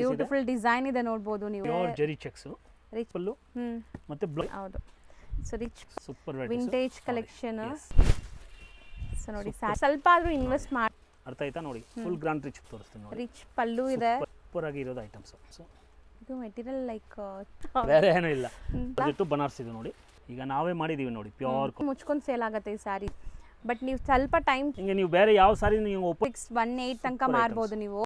Piece ಇದೆ beautiful design ಇದೆ ನೋಡಬಹುದು ನೀವು ಪ್ಯೂರ್ ಜರಿ ಚೆಕ್ಸ್ ರಿಚ್ ಫುಲ್ಲು ಮತ್ತೆ ಹೌದು so rich super vintage collection so ನೋಡಿ ಸ್ವಲ್ಪ ಆದ್ರೂ ಇನ್ವೆಸ್ಟ್ ಮಾಡಿ ಅರ್ಥ ಆಯ್ತಾ ನೋಡಿ ಫುಲ್ ಗ್ರಾಂಡ್ ರಿಚ್ ತೋರಿಸ್ತೀನಿ ನೋಡಿ ರಿಚ್ ಪಲ್ಲು ಇದೆ ಸೂಪರ್ ಆಗಿ ಇರೋದು ಐಟಮ್ಸ್ ಸೊ ಇದು ಮೆಟೀರಿಯಲ್ ಲೈಕ್ ಬೇರೆ ಏನೂ ಇಲ್ಲ ಬಜೆಟ್ ಬನಾರಸ್ ಇದು ನೋಡಿ ಈಗ ನಾವೇ ಮಾಡಿದೀವಿ ನೋಡಿ ಪ್ಯೂರ್ ಮುಚ್ಕೊಂಡು ಸೇಲ್ ಆಗುತ್ತೆ ಈ ಸಾರಿ ಬಟ್ ನೀವು ಸ್ವಲ್ಪ ಟೈಮ್ ಹಿಂಗೆ ನೀವು ಬೇರೆ ಯಾವ ಸಾರಿ ನೀವು ಓಪನ್ 618 ತನಕ ಮಾರಬಹುದು ನೀವು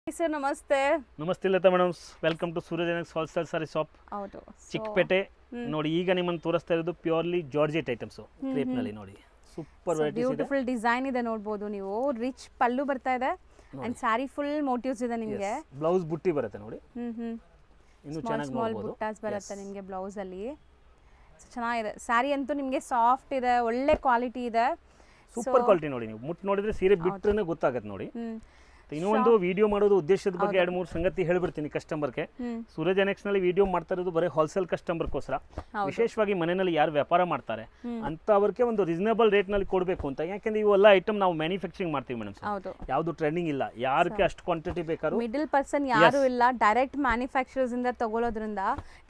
ಸರ್ ನಮಸ್ತೆ ನಮಸ್ತೆ Latha madam welcome to Suraj annex wholesale sari shop ಹೌದು ಚಿಕ್ಕಪೇಟೆ ನೋಡಿ ಈಗ ನಿಮ್ಮನ್ನು ತೋರಿಸ್ತಾ ಇರೋದು ಪ್ಯೂರ್ಲಿ ಜಾರ್ಜೆಟ್ ಐಟಮ್ಸ್ ಕ್ರೇಪ್ ನಲ್ಲಿ ನೋಡಿ ಸೂಪರ್ ವೆರೈಟೀಸ್ ಇದೆ ಬ್ಯೂಟಿಫುಲ್ ಡಿಸೈನ್ ಇದೆ ನೋಡಬಹುದು ನೀವು ರಿಚ್ ಪಲ್ಲು ಬರ್ತಾ ಇದೆ ಅಂಡ್ ಸಾರಿ ಫುಲ್ ಮೋಟಿವ್ಸ್ ಇದೆ ನಿಮಗೆ ಬ್ಲೌಸ್ ಬುಟ್ಟಿ ಬರುತ್ತೆ ನೋಡಿ ಇನ್ನು ಚೆನ್ನಾಗಿ ಸ್ಮಾಲ್ ಬುಟ್ಟಾಸ್ ಬರುತ್ತೆ ನಿಮಗೆ ಬ್ಲೌಸ್ ಅಲ್ಲಿ ಚೆನ್ನಾಗಿದೆ ಸಾರಿ ಅಂತೂ ನಿಮಗೆ ಸಾಫ್ಟ್ ಇದೆ ಒಳ್ಳೆ ಕ್ವಾಲಿಟಿ ಇದೆ ಸೂಪರ್ ಕ್ವಾಲಿಟಿ ನೋಡಿ ನೀವು ಮುಟ್ಟು ನೋಡಿದ್ರೆ ಸೀರೆ ಬಿಟ್ಟರೆ ಗೊತ್ತಾಗುತ್ತೆ ನೋಡಿ ಇನ್ನೂ ಒಂದು ವಿಡಿಯೋ ಮಾಡೋದು ಉದ್ದೇಶದ ಬಗ್ಗೆ 2-3 ಸಂಗತಿ ಹೇಳ್ಬಿಡ್ತೀನಿ ಕಸ್ಟಮರ್ಗೆ ಸೂರಜ್ ಎನೆಕ್ಸ್ ನಲ್ಲಿ ವಿಡಿಯೋ ಮಾಡ್ತಾ ಇರೋದು ಬರೀ ಹೋಲ್ಸೇಲ್ ಕಸ್ಟಮರ್ಗೋಸ್ಕರ ವಿಶೇಷವಾಗಿ ಮನೆಯಲ್ಲಿ ಯಾರು ವ್ಯಾಪಾರ ಮಾಡ್ತಾರೆ ಅಂತ ಅವ್ರಿಗೆ ಒಂದು ರೀಸನೇಬಲ್ ರೇಟ್ ನಲ್ಲಿ ಕೊಡಬೇಕು ಅಂತ ಯಾಕೆಂದ್ರೆ ಇವೆಲ್ಲ ಐಟಮ್ ನಾವು ಮ್ಯಾನುಫ್ಯಾಕ್ಚರಿಂಗ್ ಮಾಡ್ತೀವಿ ಮೇಡಮ್ ಯಾವುದು ಟ್ರೆಂಡಿಂಗ್ ಇಲ್ಲ ಯಾರಿಗೆ ಅಷ್ಟು ಕ್ವಾಂಟಿಟಿ ಬೇಕಾದ್ರು ಮಿಡಲ್ ಪರ್ಸನ್ ಯಾರು ಇಲ್ಲ ಡೈರೆಕ್ಟ್ ಮ್ಯಾನುಫ್ಯಾಕ್ಚರರ್ಸ್ ಇಂದ ತಗೊಳ್ಳೋದ್ರಿಂದ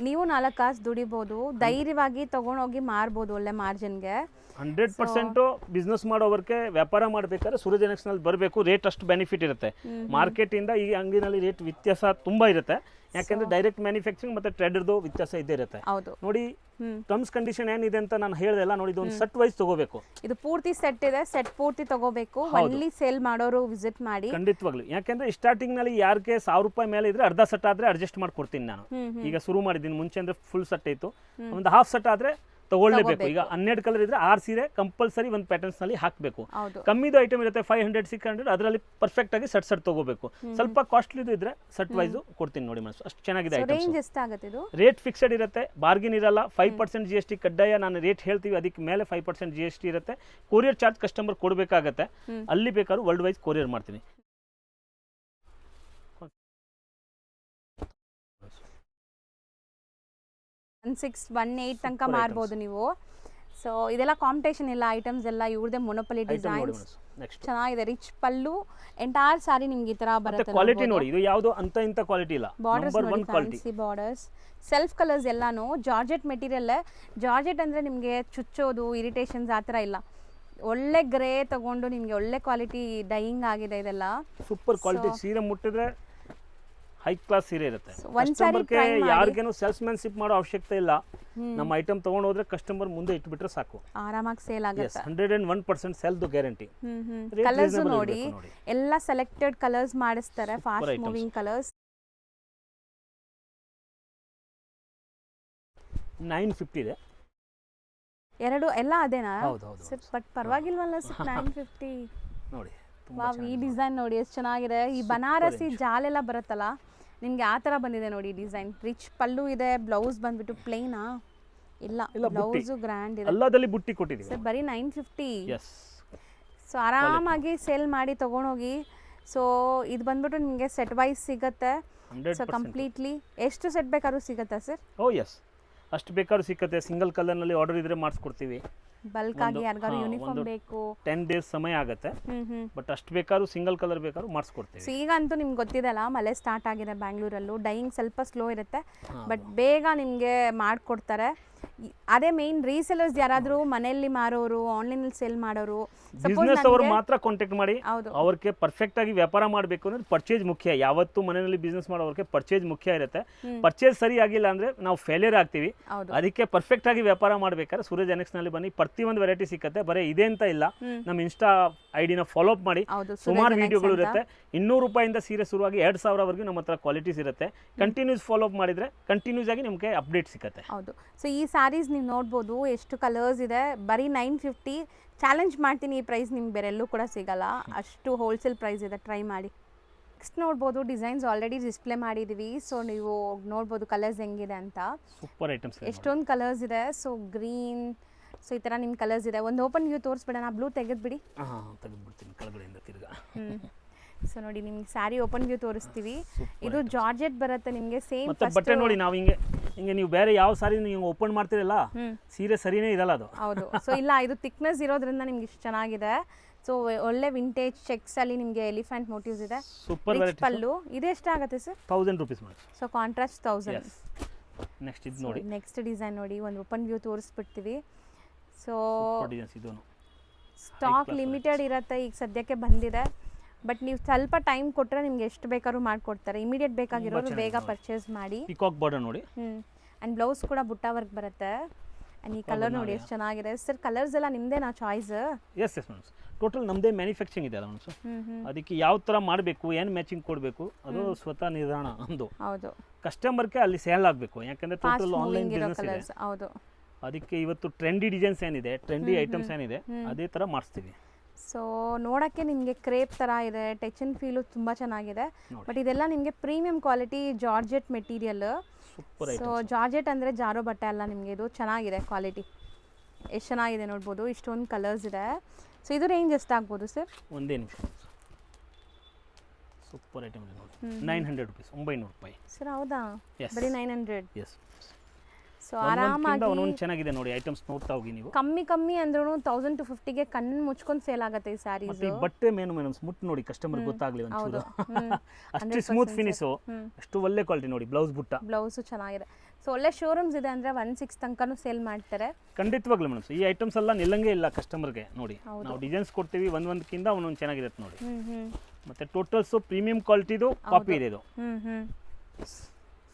ನೀವು 4 ಕಾಸು ದುಡಿಬಹುದು ಧೈರ್ಯವಾಗಿ ತಗೊಂಡೋಗಿ ಮಾರಬಹುದು ಒಳ್ಳೆ ಮಾರ್ಜಿನ್ಗೆ 100% ಬಿಸ್ನೆಸ್ ಮಾಡೋವರ್ಗೆ ವ್ಯಾಪಾರ ಮಾಡಬೇಕಾದ್ರೆ ಸೂರಜ್ ಎನೆಕ್ಸ್ ನಲ್ಲಿ ಬರಬೇಕು ರೇಟ್ ಅಷ್ಟು ಬೆನಿಫಿಟ್ ಇರುತ್ತೆ ಮಾರ್ಕೆಟ್ ಇಂದ ಈ ಅಂಗಡಿನಲ್ಲಿ ರೇಟ್ ವ್ಯತ್ಯಾಸ ತುಂಬಾ ಇರುತ್ತೆ ಯಾಕಂದ್ರೆ ಡೈರೆಕ್ಟ್ ಮ್ಯಾನುಫ್ಯಾಕ್ಚರಿಂಗ್ ಮತ್ತೆ ಟ್ರೇಡರ್ದು ವ್ಯತ್ಯಾಸ ಇದ್ದೇ ಇರುತ್ತೆ ನೋಡಿ ಟರ್ಮ್ಸ್ ಕಂಡೀಷನ್ ಏನಿದೆ ಅಂತ ನಾನು ಹೇಳಿದೆಲ್ಲ ನೋಡಿ ಇದೊಂದು ಸೆಟ್ ವೈಸ್ ತಗೋಬೇಕು ಇದು ಪೂರ್ತಿ ಸೆಟ್ ಇದೆ ಸೆಟ್ ಪೂರ್ತಿ ತಗೋಬೇಕು ಒನ್ಲಿ ಸೇಲ್ ಮಾಡೋರು ವಿಸಿಟ್ ಮಾಡಿ ಖಂಡಿತವಾಗ್ಲು ಯಾಕಂದ್ರೆ ಸ್ಟಾರ್ಟಿಂಗ್ ನಲ್ಲಿ ಯಾರಿಗೆ 1000 ರೂಪಾಯಿ ಮೇಲೆ ಇದ್ರೆ ಅರ್ಧ ಸೆಟ್ ಆದ್ರೆ ಅಡ್ಜಸ್ಟ್ ಮಾಡ್ಕೊಡ್ತೀನಿ ನಾನು ಈಗ ಶುರು ಮಾಡಿದ್ದೀನಿ ಮುಂಚೆ ಅಂದ್ರೆ ಫುಲ್ ಸೆಟ್ ಇತ್ತು ಒಂದು ಹಾಫ್ ಸೆಟ್ ಆದ್ರೆ ತಗೊಳ್ಳೇಬೇಕು ಈಗ 12 ಕಲರ್ ಇದ್ರೆ 6 ಸೀರೆ ಕಂಪಲ್ಸರಿ ಒಂದು ಪ್ಯಾಟರ್ನ್ಸ್ ನಲ್ಲಿ ಹಾಕಬೇಕು ಕಮ್ಮಿದು ಐಟಮ್ ಇರುತ್ತೆ 500-600 ಅದರಲ್ಲಿ ಪರ್ಫೆಕ್ಟ್ ಆಗಿ ಸೆಟ್ ತಗೋಬೇಕು ಸ್ವಲ್ಪ ಕಾಸ್ಟ್ಲಿದು ಇದ್ರೆ ಸೆಟ್ ವೈಸ್ ಕೊಡ್ತೀನಿ ನೋಡಿ ಮೇಡಮ್ ಅಷ್ಟು ಚೆನ್ನಾಗಿದೆ ರೇಂಜ್ ಎಷ್ಟಾಗುತ್ತೆ ಇದು ರೇಟ್ ಫಿಕ್ಸ್ಡ್ ಇರುತ್ತೆ ಬಾರ್ಗಿನ್ ಇರಲ್ಲ 5% GST ಕಡ್ಡಾಯ ನಾನು ರೇಟ್ ಹೇಳ್ತೀವಿ ಅದಕ್ಕೆ ಮೇಲೆ 5% GST ಇರುತ್ತೆ ಕೊರಿಯರ್ ಚಾರ್ಜ್ ಕಸ್ಟಮರ್ ಕೊಡಬೇಕಾಗತ್ತೆ ಅಲ್ಲಿ ಬೇಕಾದ್ರೂ ವರ್ಲ್ಡ್ ವೈಸ್ ಕೊರಿಯರ್ ಮಾಡ್ತೀನಿ 1618 ತನಕ ಮಾರಬಹುದು ನೀವು ಸೊ ಇದೆಲ್ಲ ಕಾಂಪಿಟೇಷನ್ ಇಲ್ಲ ಐಟಮ್ಸ್ ಎಲ್ಲ ಇವ್ರದೇ ಮೊನೋಪಲಿ ಡಿಸೈನ್ಸ್ ಚೆನ್ನಾಗಿದೆ ರಿಚ್ ಪಲ್ಲು ಎಂಟೈರ್ ಸಾರಿ ನಿಮಗೆ ಈ ತರ ಬರುತ್ತೆ ಕ್ವಾಲಿಟಿ ನೋಡಿ ಇದು ಯಾವುದು ಅಂತ ಇಂತ ಕ್ವಾಲಿಟಿ ಇಲ್ಲ ಬಾರ್ಡರ್ಸ್ ನೋಡಿ ಫ್ಯಾನ್ಸಿ ಬಾರ್ಡರ್ಸ್ ಸೆಲ್ಫ್ ಕಲರ್ಸ್ ಎಲ್ಲಾನು ಜಾರ್ಜೆಟ್ ಮೆಟೀರಿಯಲ್ ಜಾರ್ಜೆಟ್ ಅಂದ್ರೆ ನಿಮಗೆ ಚುಚ್ಚೋದು ಇರಿಟೇಷನ್ಸ್ ಆ ಥರ ಇಲ್ಲ ಒಳ್ಳೆ ಗ್ರೇ ತಗೊಂಡು ನಿಮಗೆ ಒಳ್ಳೆ ಕ್ವಾಲಿಟಿ ಡೈಯಿಂಗ್ ಆಗಿದೆ ಇದೆಲ್ಲ ಸೂಪರ್ ಕ್ವಾಲಿಟಿ ಸೀರೆ ಮುಟ್ಟಿದ್ರೆ ಹೈ ಕ್ಲಾಸ್ ಸೀರೆ ಇರುತ್ತೆ ಕಸ್ಟಮರ್ಗೆ ಯಾರಿಗೇನು ಸೇಲ್ಸ್ಮನ್ಶಿಪ್ ಮಾಡೋ ಅವಶ್ಯಕತೆ ಇಲ್ಲ ನಮ್ಮ ಐಟಮ್ ತಗೊಂಡು ಹೋದ್ರೆ ಕಸ್ಟಮರ್ ಮುಂದೆ ಇಟ್ಬಿಟ್ರೆ ಸಾಕು ಆರಾಮಾಗಿ ಸೇಲ್ ಆಗುತ್ತೆ 101% ಸೆಲ್ ದು ಗ್ಯಾರಂಟಿ ಕಲರ್ಸ್ ನೋಡಿ ಎಲ್ಲ ಸೆಲೆಕ್ಟೆಡ್ ಕಲರ್ಸ್ ಮಾಡಿಸ್ತಾರೆ ಫಾಸ್ಟ್ ಮೂವಿಂಗ್ ಕಲರ್ಸ್ 950 ಇದೆ ಎರಡು ಎಲ್ಲ ಅದೇನಾ ಬಟ್ ಪರವಾಗಿಲ್ವಲ್ಲ 950 ನೋಡಿ ವಾವ್ ಈ ಡಿಸೈನ್ ನೋಡಿ ಎಷ್ಟು ಚೆನ್ನಾಗಿದೆ ಈ ಬನಾರಸಿ ಜಾಲೆಲ್ಲ ಬರುತ್ತಲ್ಲ ನಿಮಗೆ ಆ ಥರ ಬಂದಿದೆ ನೋಡಿ ಡಿಸೈನ್ ರಿಚ್ ಪಲ್ಲು ಇದೆ ಬ್ಲೌಸ್ ಬಂದ್ಬಿಟ್ಟು ಪ್ಲೇನಾ ಇಲ್ಲ ಬ್ಲೌಸ್ ಗ್ರ್ಯಾಂಡ್ ಇದೆ ಎಲ್ಲದಲ್ಲಿ ಬುಟ್ಟಿ ಕೊಟ್ಟಿದ್ದೀವಿ ಸರ್ ಬರೀ 950 ಸೊ ಆರಾಮಾಗಿ ಸೇಲ್ ಮಾಡಿ ತಗೊಂಡೋಗಿ ಸೊ ಇದು ಬಂದ್ಬಿಟ್ಟು ನಿಮಗೆ ಸೆಟ್ ವೈಸ್ ಸಿಗುತ್ತೆ ಸೊ ಕಂಪ್ಲೀಟ್ಲಿ ಎಷ್ಟು ಸೆಟ್ ಬೇಕಾದ್ರೂ ಸಿಗುತ್ತಾ ಸರ್ ಎಸ್ ಅಷ್ಟು ಬೇಕಾದ್ರೂ ಸಿಕ್ಕತ್ತೆ ಸಿಂಗಲ್ ಕಲರ್ನಲ್ಲಿ ಆರ್ಡರ್ ಇದ್ರೆ ಮಾಡಿಸ್ಕೊಡ್ತೀವಿ ಬಲ್ಕ್ ಆಗಿ ಯಾರಿಗಾರು ಯೂನಿಫಾರ್ಮ್ ಬೇಕು 10 ಡೇಸ್ ಸಮಯ ಆಗುತ್ತೆ ಬಟ್ ಅಷ್ಟು ಬೇಕಾದ್ರೂ ಸಿಂಗಲ್ ಕಲರ್ ಬೇಕಾದ್ರೂ ಮಾಡಿಸ್ಕೊಡ್ತೀವಿ ಸೊ ಈಗ ಅಂತೂ ನಿಮ್ಗೆ ಗೊತ್ತಿದೆಲ್ಲ ಮಳೆ ಸ್ಟಾರ್ಟ್ ಆಗಿದೆ ಬ್ಯಾಂಗ್ಳೂರಲ್ಲೂ ಡೈಯಿಂಗ್ ಸ್ವಲ್ಪ ಸ್ಲೋ ಇರುತ್ತೆ ಬಟ್ ಬೇಗ ನಿಮಗೆ ಮಾಡಿಕೊಡ್ತಾರೆ ಅದೇ ಮೇನ್ ರೀಸೆಲರ್ಸ್ ಯಾರಾದರೂ ಮನೆಯಲ್ಲಿ ಮಾರೋರು ಆನ್ಲೈನಲ್ಲಿ ಸೇಲ್ ಮಾಡೋರು ಬಿಸ್ನೆಸ್ ಅವರು ಮಾತ್ರ ಕಾಂಟ್ಯಾಕ್ಟ್ ಮಾಡಿ ಅವ್ರಿಗೆ ಪರ್ಫೆಕ್ಟ್ ಆಗಿ ವ್ಯಾಪಾರ ಮಾಡಬೇಕು ಅಂದ್ರೆ ಪರ್ಚೇಸ್ ಮುಖ್ಯ ಯಾವತ್ತು ಮನೆಯಲ್ಲಿ ಬಿಸ್ನೆಸ್ ಮಾಡೋರಿಗೆ ಪರ್ಚೇಸ್ ಮುಖ್ಯ ಇರುತ್ತೆ ಪರ್ಚೇಸ್ ಸರಿ ಆಗಿಲ್ಲ ಅಂದ್ರೆ ನಾವು ಫೇಲಿಯರ್ ಆಗ್ತೀವಿ ಅದಕ್ಕೆ ಪರ್ಫೆಕ್ಟ್ ಆಗಿ ವ್ಯಾಪಾರ ಮಾಡ್ಬೇಕಾದ್ರೆ ಸೂರಜ್ ಎನೆಕ್ಸ್ ನಲ್ಲಿ ಬನ್ನಿ ಪ್ರತಿಯೊಂದು ವೆರೈಟಿ ಸಿಕ್ಕತ್ತೆ ಬರೀ ಇದೆ ಅಂತ ಇಲ್ಲ ನಮ್ಮ ಇನ್ಸ್ಟಾ ಐಡಿನ ಫಾಲೋ ಅಪ್ ಮಾಡಿ ಸುಮಾರು ವಿಡಿಯೋಗಳು ಇರುತ್ತೆ 200 ರೂಪಾಯಿಂದ ಸೀರೆ ಶುರುವಾಗಿ 2000 ವರೆಗೂ ನಮ್ಮ ಹತ್ರ ಕ್ವಾಲಿಟೀಸ್ ಇರುತ್ತೆ ಕಂಟಿನ್ಯೂಸ್ ಫಾಲೋ ಅಪ್ ಮಾಡಿದ್ರೆ ಕಂಟಿನ್ಯೂಸ್ ಆಗಿ ನಿಮಗೆ ಅಪ್ಡೇಟ್ ಸಿಗುತ್ತೆ ಹೌದು ಸೊ ಈ ಸ್ಯಾರೀಸ್ ನೀವು ನೋಡ್ಬೋದು ಎಷ್ಟು ಕಲರ್ಸ್ ಇದೆ ಬರೀ 950 ಚಾಲೆಂಜ್ ಮಾಡ್ತೀನಿ ಈ ಪ್ರೈಸ್ ನಿಮ್ಗೆ ಬೇರೆ ಎಲ್ಲೂ ಕೂಡ ಸಿಗಲ್ಲ ಅಷ್ಟು ಹೋಲ್ಸೇಲ್ ಪ್ರೈಸ್ ಇದೆ ಟ್ರೈ ಮಾಡಿ ನೆಕ್ಸ್ಟ್ ನೋಡ್ಬೋದು ಡಿಸೈನ್ಸ್ ಆಲ್ರೆಡಿ ಡಿಸ್ಪ್ಲೇ ಮಾಡಿದ್ದೀವಿ ಸೊ ನೀವು ನೋಡ್ಬೋದು ಕಲರ್ಸ್ ಹೆಂಗಿದೆ ಅಂತ ಸೂಪರ್ ಐಟಮ್ಸ್ ಎಷ್ಟೊಂದು ಕಲರ್ಸ್ ಇದೆ ಸೊ ಗ್ರೀನ್ ಸೊ ಈ ಥರ ನಿಮ್ಮ ಕಲರ್ಸ್ ಇದೆ ಒಂದು ಓಪನ್ ವ್ಯೂ ತೋರಿಸ್ಬಿಡೋಣ ಬ್ಲೂ ತೆಗೆದ್ಬಿಡಿ ತೆಗೆದ್ಬಿಡ್ತೀನಿ ಕೆಳಗಡೆಯಿಂದ ತಿರ್ಗಾ ಸೊ ನೋಡಿ ನಿಮ್ಗೆ ಸ್ಯಾರಿ ಓಪನ್ ವ್ಯೂ ತೋರಿಸ್ತೀವಿ ಇದು ಜಾರ್ಜೆಟ್ ಬರುತ್ತೆ ನಿಮಗೆ ಸೇಮ್ ಮತ್ತೆ ಬಟ್ಟೆ ನೋಡಿ ನಾವು ಹಿಂಗೆ ನೀವು ಬೇರೆ ಯಾವ ಸಾರಿ ನೀವು ಓಪನ್ ಮಾಡ್ತಿರಲ್ಲ ಸೀರೆ ಸರಿನೇ ಇರಲ್ಲ ಅದು ಹೌದು ಸೊ ಇಲ್ಲ ಇದು ಥಿಕ್ನೆಸ್ ಇರೋದ್ರಿಂದ ನಿಮ್ಗೆ ಇಷ್ಟು ಚೆನ್ನಾಗಿದೆ ಸೊ ಒಳ್ಳೆ ವಿಂಟೇಜ್ ಚೆಕ್ಸ್ ಅಲ್ಲಿ ನಿಮಗೆ ಎಲಿಫೆಂಟ್ ಮೋಟಿವ್ಸ್ ಇದೆ. ಸೂಪರ್ ರಿಚ್ ಪಲ್ಲು. ಇದು ಎಷ್ಟಾಗುತ್ತೆ sir? 1000 rupees madam. So contrast 1000. Next ಇದು ನೋಡಿ, ನೆಕ್ಸ್ಟ್ ಡಿಸೈನ್ ನೋಡಿ, ಒಂದು ಓಪನ್ ವ್ಯೂ ತೋರಿಸ್ಬಿಡ್ತೀವಿ. ಸೊ ಡಿಸೈನ್ಸ್ ಇದು ಸ್ಟಾಕ್ ಲಿಮಿಟೆಡ್ ಇರುತ್ತೆ, ಈಗ ಸದ್ಯಕ್ಕೆ ಬಂದಿದೆ. ಬಟ್ ನೀವು ಸ್ವಲ್ಪ ಟೈಮ್ ಕೊಟ್ಟರೆ ನಿಮ್ಗೆ ಎಷ್ಟು ಬೇಕಾದ್ರೂ ಮಾಡಿಕೊಡ್ತಾರೆ. ಇಮಿಡಿಯೇಟ್ ಬೇಕಾಗಿರೋರು ಬೇಗ ಪರ್ಚೇಸ್ ಮಾಡಿ. ಪಿಕಾಕ್ ಬಾರ್ಡರ್ ನೋಡಿ. ಆ್ಯಂಡ್ ಬ್ಲೌಸ್ ಕೂಡ ಬುಟ್ಟ ವರ್ಕ್ ಬರುತ್ತೆ. ಆ್ಯಂಡ್ ಈ ಕಲರ್ ನೋಡಿ ಎಷ್ಟು ಚೆನ್ನಾಗಿದೆ ಸರ್. ಕಲರ್ಸ್ ಎಲ್ಲ ನಿಮ್ಮದೇನಾ choice? Yes yes madam, total ನಮ್ಮದೇ ಮ್ಯಾನುಫ್ಯಾಕ್ಚರಿಂಗ್ ಇದೆ ಅಲ್ಲ ಮೇಡಮ್ ಸರ್. ಅದಕ್ಕೆ ಯಾವ ಥರ ಮಾಡಬೇಕು, ಏನು ಮ್ಯಾಚಿಂಗ್ ಕೊಡಬೇಕು, ಅದು ಸ್ವತಃ ನಿರ್ಧಾರ ಒಂದು. ಹೌದು, ಕಸ್ಟಮರ್ಗೆ ಅಲ್ಲಿ ಸೇಲ್ ಆಗಬೇಕು. ಯಾಕಂದರೆ ಟೋಟಲ್ ಆನ್ಲೈನ್ ಬಿಸ್ನೆಸ್ ಇದೆ. ಹೌದು, ಅದಕ್ಕೆ ಇವತ್ತು ಟ್ರೆಂಡಿ ಡಿಸೈನ್ಸ್ ಏನಿದೆ, ಟ್ರೆಂಡಿ ಐಟಮ್ಸ್ ಏನಿದೆ, ಅದೇ ಥರ ಮಾಡಿಸ್ತೀವಿ. ಸೊ ನೋಡೋಕ್ಕೆ ನಿಮಗೆ ಕ್ರೇಪ್ ಥರ ಇದೆ, ಟಚ್ ಆ್ಯಂಡ್ ಫೀಲು ತುಂಬ ಚೆನ್ನಾಗಿದೆ. ಬಟ್ ಇದೆಲ್ಲ ನಿಮಗೆ premium quality georgette material. Super. So georgette ಅಂದರೆ ಜಾರೋ ಬಟ್ಟೆ ಅಲ್ಲ, ನಿಮಗೆ ಇದು ಚೆನ್ನಾಗಿದೆ ಕ್ವಾಲಿಟಿ. ಎಷ್ಟು ಚೆನ್ನಾಗಿದೆ ನೋಡ್ಬೋದು, ಇಷ್ಟೊಂದು ಕಲರ್ಸ್ ಇದೆ. ಸೊ ಇದು ರೇಂಜ್ ಎಷ್ಟಾಗ್ಬೋದು ಸರ್? ಒಂದೇ ನಿಮಿಷ. ಸೂಪರ್ ಐಟಮ್ ಇದೆ ನೋಡಿ, 900 rupees, 900 ರೂಪಾಯಿ ಸರ್. ಹೌದಾ? ಬರೀ 900. ಎಸ್. ಸೊ ಆರಾಮಾಗಿ ಒಂದೊಂದು ಚೆನ್ನಾಗಿದೆ ನೋಡಿ, ಐಟಮ್ಸ್ ನೋಡ್ತಾ ಹೋಗಿ ನೀವು. ಕಮ್ಮಿ ಅಂದ್ರೂ 1000 to 50ಗೆ ಕಣ್ಣು ಮುಚ್ಕೊಂಡು ಸೇಲ್ ಆಗುತ್ತೆ ಈ ಸ್ಯಾರೀಸ್. ಈ ಬಟ್ಟೆ ಮೇನು ಮೇಡಮ್ ಮುಟ್ಟು ನೋಡಿ, ಕಸ್ಟಮರ್ ಗೊತ್ತಾಗ್ಲಿ ಒಂಚೂರು. ಅಷ್ಟು ಸ್ಮೂತ್ ಫಿನಿಶು, ಅಷ್ಟು ಒಳ್ಳೆ ಕ್ವಾಲಿಟಿ ನೋಡಿ. ಬ್ಲೌಸು ಚೆನ್ನಾಗಿದೆ. ಸೊ ಒಳ್ಳೆ ಶೋರೂಮ್ಸ್ ಇದೆ ಅಂದರೆ 1.6 ತನಕನೂ ಸೇಲ್ ಮಾಡ್ತಾರೆ. ಖಂಡಿತವಾಗ್ಲೂ ಮೇಡಮ್. ಈ ಐಟಮ್ಸ್ ಎಲ್ಲ ನಿಲ್ಲಂಗೆ ಇಲ್ಲ ಕಸ್ಟಮರ್ಗೆ ನೋಡಿ. ನಾವು ಡಿಸೈನ್ಸ್ ಕೊಡ್ತೀವಿ, ಒಂದೊಂದಕ್ಕಿಂತ ಒಂದೊಂದು ಚೆನ್ನಾಗಿರುತ್ತೆ ನೋಡಿ. ಮತ್ತೆ ಟೋಟಲ್ಸು ಪ್ರೀಮಿಯಂ ಕ್ವಾಲಿಟಿದು ಕಾಪಿ ಇದೆ ಇದು.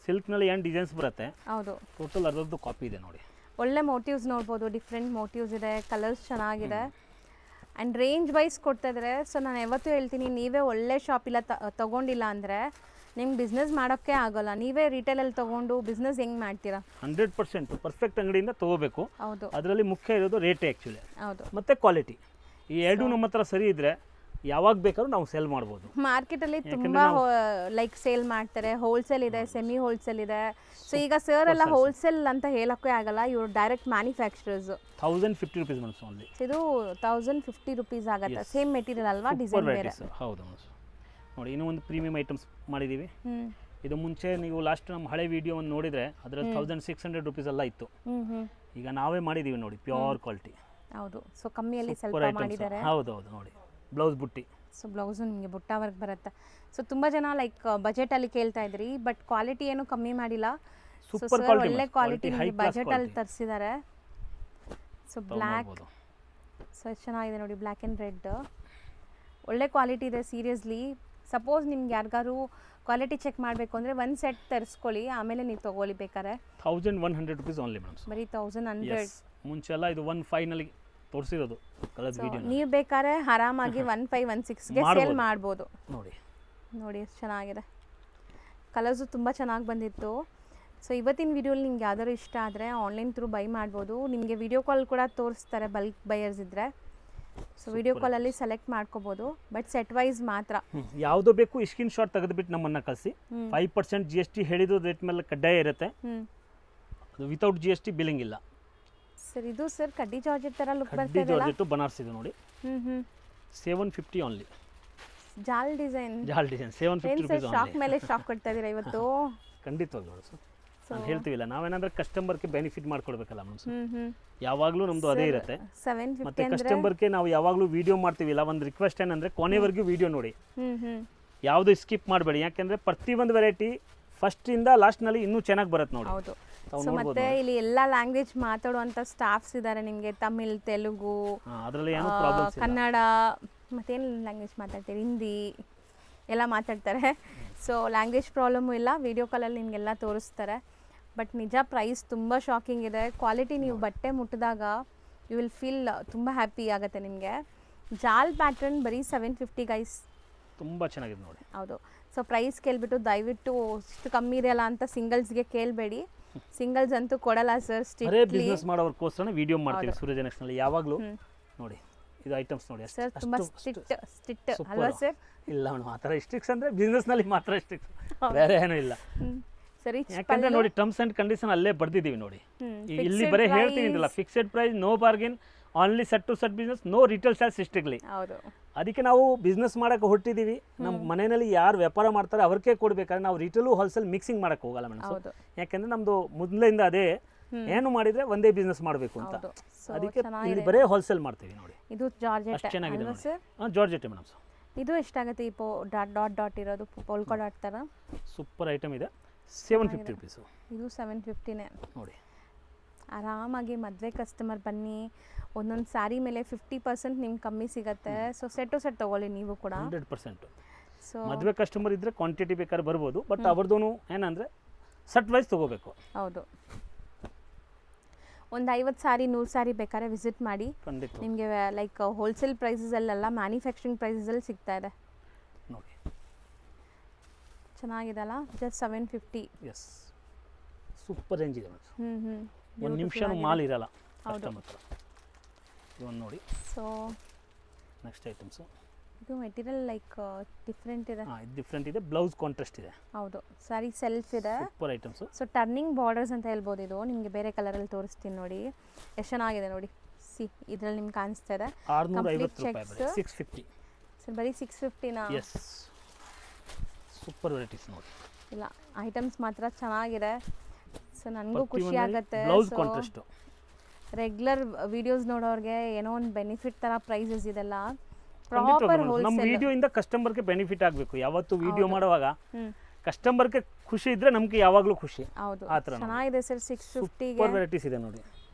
ಸಿಲ್ಕ್ನಲ್ಲಿ ಏನು ಡಿಸೈನ್ಸ್ ಬರುತ್ತೆ, ಹೌದು, ಟೋಟಲ್ ಅದರದ್ದು ಕಾಪಿ ಇದೆ ನೋಡಿ. ಒಳ್ಳೆ ಮೋಟಿವ್ಸ್ ನೋಡ್ಬೋದು, ಡಿಫ್ರೆಂಟ್ ಮೋಟಿವ್ಸ್ ಇದೆ, ಕಲರ್ಸ್ ಚೆನ್ನಾಗಿದೆ. ಆ್ಯಂಡ್ ರೇಂಜ್ ವೈಸ್ ಕೊಡ್ತಾ ಇದ್ದಾರೆ. ಸೊ ನಾನು ಯಾವತ್ತೂ ಹೇಳ್ತೀನಿ, ನೀವೇ ಒಳ್ಳೆ ಶಾಪಿಲ್ಲ ತೊಗೊಂಡಿಲ್ಲ ಅಂದರೆ ನಿಮ್ಗೆ ಬಿಸ್ನೆಸ್ ಮಾಡೋಕ್ಕೆ ಆಗೋಲ್ಲ. ನೀವೇ ರಿಟೇಲಲ್ಲಿ ತೊಗೊಂಡು ಬಿಸ್ನೆಸ್ ಹೆಂಗೆ ಮಾಡ್ತೀರಾ? 100% ಪರ್ಫೆಕ್ಟ್ ಅಂಗಡಿಯಿಂದ ತೊಗೋಬೇಕು. ಹೌದು, ಅದರಲ್ಲಿ ಮುಖ್ಯ ಇರೋದು ರೇಟೇ ಆ್ಯಕ್ಚುಲಿ. ಹೌದು, ಮತ್ತು ಕ್ವಾಲಿಟಿ. ಈ ಎರಡೂ ನಮ್ಮ ಹತ್ರ ಸರಿ ಇದ್ದರೆ ಯಾವಾಗ ಬೇಕಾದ್ರೂ ನಾವು ಸೇಲ್ ಮಾಡ್ಬೋದು. ಮಾರ್ಕೆಟಲ್ಲಿ ತುಂಬ ಲೈಕ್ ಸೇಲ್ ಮಾಡ್ತಾರೆ. ಹೋಲ್ಸೇಲ್ ಇದೆ, ಸೆಮಿ ಹೋಲ್ಸೇಲ್ ಇದೆ. ಸೊ ಈಗ ಸರ್ ಎಲ್ಲ ಹೋಲ್ಸೇಲ್ ಅಂತ ಹೇಳೋಕ್ಕೆ ಆಗಲ್ಲ, ಇವರು direct manufacturers. 1050 rupees madam only. ಇದು 1050 rupees ಆಗುತ್ತೆ. ಸೇಮ್ ಮೆಟೀರಿಯಲ್ ಅಲ್ವಾ, ಡಿಸೈನ್ ಬೇರೆ. ಹೌದು ನೋಡಿ, ಇನ್ನೂ ಒಂದು ಪ್ರೀಮಿಯಂ ಐಟಮ್ಸ್ ಮಾಡಿದ್ದೀವಿ. ಇದು ಮುಂಚೆ ನೀವು ಲಾಸ್ಟ್ ನಮ್ಮ ಹಳೆ ವಿಡಿಯೋ ಒಂದು ನೋಡಿದರೆ ಅದರಲ್ಲಿ 1600 rupees ಎಲ್ಲ ಇತ್ತು. ಈಗ ನಾವೇ ಮಾಡಿದ್ದೀವಿ ನೋಡಿ, ಪ್ಯೂರ್ ಕ್ವಾಲಿಟಿ. ಹೌದು, ಸೊ ಕಮ್ಮಿಯಲ್ಲಿ ಸ್ವಲ್ಪ ಮಾಡಿದ್ದಾರೆ. ಹೌದು ನೋಡಿ, ಬ್ಲೌಸ್ ಬುಟ್ಟಿ. ಸೊ ಬ್ಲೌಸು ನಿಮಗೆ ಬುಟ್ಟ ವರ್ಕ್ ಬರುತ್ತೆ. ಸೊ ತುಂಬ ಜನ ಲೈಕ್ ಬಜೆಟಲ್ಲಿ ಕೇಳ್ತಾ ಇದ್ರಿ, ಬಟ್ ಕ್ವಾಲಿಟಿ ಏನು ಕಮ್ಮಿ ಮಾಡಿಲ್ಲ. ಸೂಪರ್ ಕ್ವಾಲಿಟಿ, ಒಳ್ಳೆ ಕ್ವಾಲಿಟಿ ನಿಮಗೆ ಬಜೆಟಲ್ಲಿ ತರಿಸಿದ್ದಾರೆ. ಸೊ ಬ್ಲ್ಯಾಕ್, ಸೊ ಎಷ್ಟು ಚೆನ್ನಾಗಿದೆ ನೋಡಿ, ಬ್ಲ್ಯಾಕ್ ಆ್ಯಂಡ್ ರೆಡ್. ಒಳ್ಳೆ ಕ್ವಾಲಿಟಿ ಇದೆ ಸೀರಿಯಸ್ಲಿ. ಸಪೋಸ್ ನಿಮ್ಗೆ ಯಾರಿಗಾರು ಕ್ವಾಲಿಟಿ ಚೆಕ್ ಮಾಡಬೇಕು ಅಂದರೆ ಒಂದು ಸೆಟ್ ತರಿಸ್ಕೊಳ್ಳಿ, ಆಮೇಲೆ ನೀವು ತೊಗೊಳ್ಳಿ ಬೇಕಾರೆ. 1100 rupees ಓನ್ಲಿ ಮೇಡಮ್. ಬರೀ 1100. ಮುಂಚೆ ಎಲ್ಲ ಇದು 15ನಲ್ಲಿ ತೋರಿಸಿರೋದು ಕಲರ್ ವಿಡಿಯೋ. ನೀವು ಬೇಕಾದ್ರೆ ಆರಾಮಾಗಿ 1500, 1600ಗೆ ಸೇಲ್ ಮಾಡ್ಬೋದು. ನೋಡಿ ಎಷ್ಟು ಚೆನ್ನಾಗಿದೆ. ಕಲರ್ಸು ತುಂಬ ಚೆನ್ನಾಗಿ ಬಂದಿತ್ತು. ಸೊ ಇವತ್ತಿನ ವಿಡಿಯೋಲಿ ನಿಮ್ಗೆ ಯಾವ್ದಾದ್ರು ಇಷ್ಟ ಆದರೆ ಆನ್ಲೈನ್ ಥ್ರೂ ಬೈ ಮಾಡ್ಬೋದು. ನಿಮಗೆ ವಿಡಿಯೋ ಕಾಲ್ ಕೂಡ ತೋರಿಸ್ತಾರೆ ಬಲ್ಕ್ ಬೈಯರ್ಸ್ ಇದ್ದರೆ. ಸೊ ವಿಡಿಯೋ ಕಾಲಲ್ಲಿ ಸೆಲೆಕ್ಟ್ ಮಾಡ್ಕೋಬೋದು, ಬಟ್ ಸೆಟ್ ವೈಸ್ ಮಾತ್ರ. ಯಾವುದೋ ಬೇಕು ಸ್ಕ್ರೀನ್ ಶಾಟ್ ತೆಗೆದುಬಿಟ್ಟು ನಮ್ಮನ್ನು ಕಳಿಸಿ. 5% GST ಹೇಳಿದ್ದು ರೇಟ್ ಮೇಲೆ ಕಡ್ಡಾಯ ಇರುತ್ತೆ. ಅದು ವಿತೌಟ್ GST ಬಿಲ್ಲಿಂಗ್ ಇಲ್ಲ ಸರ್. ಇದು ಸರ್ ಕಡ್ಡಿ ಜಾರ್ಜೆಟ್ ಥರ ಲುಕ್ ಬರ್ತಾ ಇದೆ. ಜಾರ್ಜೆಟ್ ಬನಾರಸ್ ಇದು ನೋಡಿ. 750 ಓನ್ಲಿ. ಜಾಲ್ ಡಿಸೈನ್ 750 rupees ಓನ್ಲಿ. ಶಾಕ್ ಮೇಲೆ ಶಾಕ್ ಕೊಡ್ತಾ ಇದ್ದೀರಾ ಇವತ್ತು. ಖಂಡಿತವಾಗ್ಲೂ ಸರ್, ನಾನು ಹೇಳ್ತೀವಿಲ್ಲ, ನಾವೇನಾದ್ರೂ ಕಸ್ಟಮರ್ಗೆ ಬೆನಿಫಿಟ್ ಮಾಡ್ಕೊಡ್ಬೇಕಲ್ಲ ಮೇಡಮ್. ಯಾವಾಗಲೂ ನಮ್ಮದು ಅದೇ ಇರುತ್ತೆ. ಮತ್ತೆ ಕಸ್ಟಮರ್ಗೆ ನಾವು ಯಾವಾಗಲೂ ವಿಡಿಯೋ ಮಾಡ್ತೀವಿಲ್ಲ, ಒಂದು ರಿಕ್ವೆಸ್ಟ್ ಏನಂದರೆ ಕೊನೆವರೆಗೂ ವಿಡಿಯೋ ನೋಡಿ, ಯಾವುದು ಸ್ಕಿಪ್ ಮಾಡಬೇಡಿ. ಯಾಕೆಂದರೆ ಪ್ರತಿಯೊಂದು ವೆರೈಟಿ ಫಸ್ಟಿಂದ ಲಾಸ್ಟ್ನಲ್ಲಿ ಇನ್ನೂ ಚೆನ್ನಾಗಿ ಬರುತ್ತೆ ನೋಡಿ. ಹೌದು. ಸೊ ಮತ್ತೆ ಇಲ್ಲಿ ಎಲ್ಲ ಲ್ಯಾಂಗ್ವೇಜ್ ಮಾತಾಡುವಂಥ ಸ್ಟಾಫ್ಸ್ ಇದ್ದಾರೆ ನಿಮಗೆ. ತಮಿಳ್, ತೆಲುಗು, ಕನ್ನಡ, ಮತ್ತೇನು ಲ್ಯಾಂಗ್ವೇಜ್ ಮಾತಾಡ್ತೀರಿ, ಹಿಂದಿ ಎಲ್ಲ ಮಾತಾಡ್ತಾರೆ. ಸೊ ಲ್ಯಾಂಗ್ವೇಜ್ ಪ್ರಾಬ್ಲಮ್ಮು ಇಲ್ಲ, ವಿಡಿಯೋ ಕಾಲಲ್ಲಿ ನಿಮಗೆಲ್ಲ ತೋರಿಸ್ತಾರೆ. ಬಟ್ ನಿಜ ಪ್ರೈಸ್ ತುಂಬ ಶಾಕಿಂಗ್ ಇದೆ. ಕ್ವಾಲಿಟಿ ನೀವು ಬಟ್ಟೆ ಮುಟ್ಟಿದಾಗ ಯು ವಿಲ್ ಫೀಲ್ ತುಂಬ ಹ್ಯಾಪಿ ಆಗುತ್ತೆ ನಿಮಗೆ. ಜಾಲ್ ಪ್ಯಾಟ್ರನ್ ಬರೀ 750 ಗೈಸ್. ತುಂಬ ಚೆನ್ನಾಗಿದೆ ನೋಡಿ. ಹೌದು. ಸೊ ಪ್ರೈಸ್ ಕೇಳಿಬಿಟ್ಟು ದಯವಿಟ್ಟು ಇಷ್ಟು ಕಮ್ಮಿ ಇದೆಯಲ್ಲ ಅಂತ ಸಿಂಗಲ್ಸ್ಗೆ ಕೇಳಬೇಡಿ. ಸಿಂಗಲ್ಸ್ ಅಂತೂ ಕೊಡಲ್ಲ ಸರ್. ಬಿಸ್ನೆಸ್ ಮಾಡೋರ್ಗೋಸ್ಕರ ವಿಡಿಯೋ ಮಾಡ್ತೀವಿ ಸೂರಜ್ ನೆಕ್ಸ್ಟ್ನಲ್ಲಿ ಯಾವಾಗಲೂ. ನೋಡಿ ಇದು ಐಟಮ್ಸ್ ನೋಡಿ ಸರ್, ತುಂಬ ಸ್ಟ್ರಿಕ್ಟ್ ಅಲ್ವಾ ಸರ್? ಇಲ್ಲ ಮೇಡಮ್, ಆ ಥರ ಸ್ಟ್ರಿಕ್ಸ್ ಅಂದರೆ ಬಿಸ್ನೆಸ್ನಲ್ಲಿ ಮಾತ್ರ ಸ್ಟ್ರಿಕ್ಸ್, ಬೇರೆ ಏನೂ ಇಲ್ಲ. ಸರಿ, ಯಾಕಂದ್ರೆ ನೋಡಿ ಟರ್ಮ್ಸ್ ಆ್ಯಂಡ್ ಕಂಡೀಷನ್ ಅಲ್ಲೇ ಬರ್ದಿದ್ದೀವಿ ನೋಡಿ. ಇಲ್ಲಿ ಬರೀ ಹೇಳ್ತೀನಿ, fixed price, no bargain, only set to set business, no retail sales strictly. ಹೌದು. ಅದಕ್ಕೆ ನಾವು ಬಿಸ್ನೆಸ್ ಮಾಡೋಕೆ ಹೊರಟಿದ್ದೀವಿ. ನಮ್ಮ ಮನೆಯಲ್ಲಿ ಯಾರು ವ್ಯಾಪಾರ ಮಾಡ್ತಾರೆ ಅವ್ರಿಗೆ ಕೊಡಬೇಕಾದ್ರೆ ನಾವು ರಿಟೇಲು ಹೋಲ್ಸೇಲ್ ಮಿಕ್ಸಿಂಗ್ ಮಾಡೋಕ್ಕೆ ಹೋಗಲ್ಲ ಮೇಡಮ್. ಯಾಕೆಂದರೆ ನಮ್ಮದು ಮೊದಲಿಂದ ಅದೇ ಏನು ಮಾಡಿದ್ರೆ ಒಂದೇ ಬಿಸ್ನೆಸ್ ಮಾಡಬೇಕು ಅಂತ. ಹೌದು. ಸೊ ಅದಕ್ಕೆ ಇಲ್ಲಿ ಬರೇ ಹೋಲ್ಸೇಲ್ ಮಾಡ್ತೀವಿ ನೋಡಿ. ಇದು ಜಾರ್ಜೆಟ್ ಅಷ್ಟು ಚೆನ್ನಾಗಿದೆ ಅಲ್ವಾ ನೋಡಿ. ಸರ್? ಹಾಂ, ಜಾರ್ಜೆಟ್ ಮೇಡಮ್. ಇದು ಎಷ್ಟಾಗುತ್ತೆ ಈ ಡಾಟ್ ಡಾಟ್ ಡಾಟ್ ಇರೋದು ಪೋಲ್ಕೋ ಡಾಟ್ ಥರ? ಸೂಪರ್ ಐಟಮ್ ಇದೆ. 750 ರುಪೀಸು. ಇದು 750ನೇ ನೋಡಿ. ಆರಾಮಾಗಿ ಮದುವೆ ಕಸ್ಟಮರ್ ಬನ್ನಿ, ಒಂದೊಂದು ಸ್ಯಾರಿ ಮೇಲೆ 50% ನಿಮ್ಗೆ ಕಮ್ಮಿ ಸಿಗುತ್ತೆ. ಸೊ ಸೆಟ್ ತೊಗೊಳ್ಳಿ ನೀವು ಕೂಡ. 100%. ಸೊ ಮದುವೆ ಕಸ್ಟಮರ್ ಇದ್ದರೆ ಕ್ವಾಂಟಿಟಿ ಬೇಕಾದ್ರೆ ಬರ್ಬೋದು, ಬಟ್ ಅವ್ರದ್ದು ಏನಂದರೆ ಸೆಟ್ ವೈಸ್ ತೊಗೋಬೇಕು. ಹೌದು. ಒಂದು 50 ಸ್ಯಾರಿ 100 ಸ್ಯಾರಿ ಬೇಕಾದ್ರೆ ವಿಸಿಟ್ ಮಾಡಿ. ಖಂಡಿತ ನಿಮಗೆ ಲೈಕ್ ಹೋಲ್ಸೇಲ್ ಪ್ರೈಸಸಲ್ಲೆಲ್ಲ ಮ್ಯಾನುಫ್ಯಾಕ್ಚರಿಂಗ್ ಪ್ರೈಸಸಲ್ಲಿ ಸಿಗ್ತಾ ಇದೆ ನೋಡಿ. ಚೆನ್ನಾಗಿದಲ್ಲ? ಜಸ್ಟ್ 750. ಎಸ್, ಸೂಪರ್ ರೇಂಜ್ ಇದೆ ಮೇಡಮ್. ಹ್ಞೂ ಒಂದು ನಿಮಿಷನೂ ಮಾಲ್ ಇರಲ್ಲ ಕಸ್ಟಮರ್ ಹತ್ರ. ಇವನ್ ನೋಡಿ. So next items. ಇದು ಮೆಟೀರಿಯಲ್ ಲೈಕ್ ಡಿಫ್ರೆಂಟ್ ಇದೆ. ಹಾಂ, ಇದು ಡಿಫ್ರೆಂಟ್ ಇದೆ. ಬ್ಲೌಸ್ ಕಾಂಟ್ರಾಸ್ಟ್ ಇದೆ. ಹೌದು, ಸ್ಯಾರಿ ಸೆಲ್ಫ್ ಇದೆ. Super items. So turning borders ಅಂತ ಹೇಳ್ಬೋದು. ಇದು ನಿಮಗೆ ಬೇರೆ ಕಲರಲ್ಲಿ ತೋರಿಸ್ತೀನಿ ನೋಡಿ, ಎಷ್ಟು ಚೆನ್ನಾಗಿದೆ ನೋಡಿ. ಸಿ ಇದರಲ್ಲಿ ನಿಮ್ಗೆ ಕಾಣಿಸ್ತಾ ಇದೆ 650 ರೂಪಾಯಿ ಬರೀ 650. ಸರ್ ಬರೀ 650ನಾ? ಎಸ್, ಸೂಪರ್ ವೆರೈಟೀಸ್ ನೋಡಿ. ಇಲ್ಲ, ಐಟಮ್ಸ್ ಮಾತ್ರ ಚೆನ್ನಾಗಿದೆ. ಸೊ ನನಗೂ ಖುಷಿ ಆಗುತ್ತೆ. Blouse contrast. ರೆಗ್ಯುಲರ್ ವಿಡಿಯೋಸ್ ನೋಡೋರಿಗೆ ಏನೋ ಒಂದು ಬೆನಿಫಿಟ್ ಥರ ಪ್ರೈಸಸ್ ಇದೆಲ್ಲ ಪ್ರಾಪರ್ ನಮ್ಮ ವಿಡಿಯೋಯಿಂದ ಕಸ್ಟಮರ್ಗೆ ಬೆನಿಫಿಟ್ ಆಗಬೇಕು. ಯಾವತ್ತು ವಿಡಿಯೋ ಮಾಡುವಾಗ ಕಸ್ಟಮರ್ಗೆ ಖುಷಿ ಇದ್ರೆ ನಮ್ಗೆ ಯಾವಾಗಲೂ ಖುಷಿ. ಹೌದು, ಆ ಥರ ಚೆನ್ನಾಗಿದೆ ಸರ್. 650ಗೆ ಸೂಪರ್ ವೆರೈಟೀಸ್ ಇದೆ ನೋಡಿ.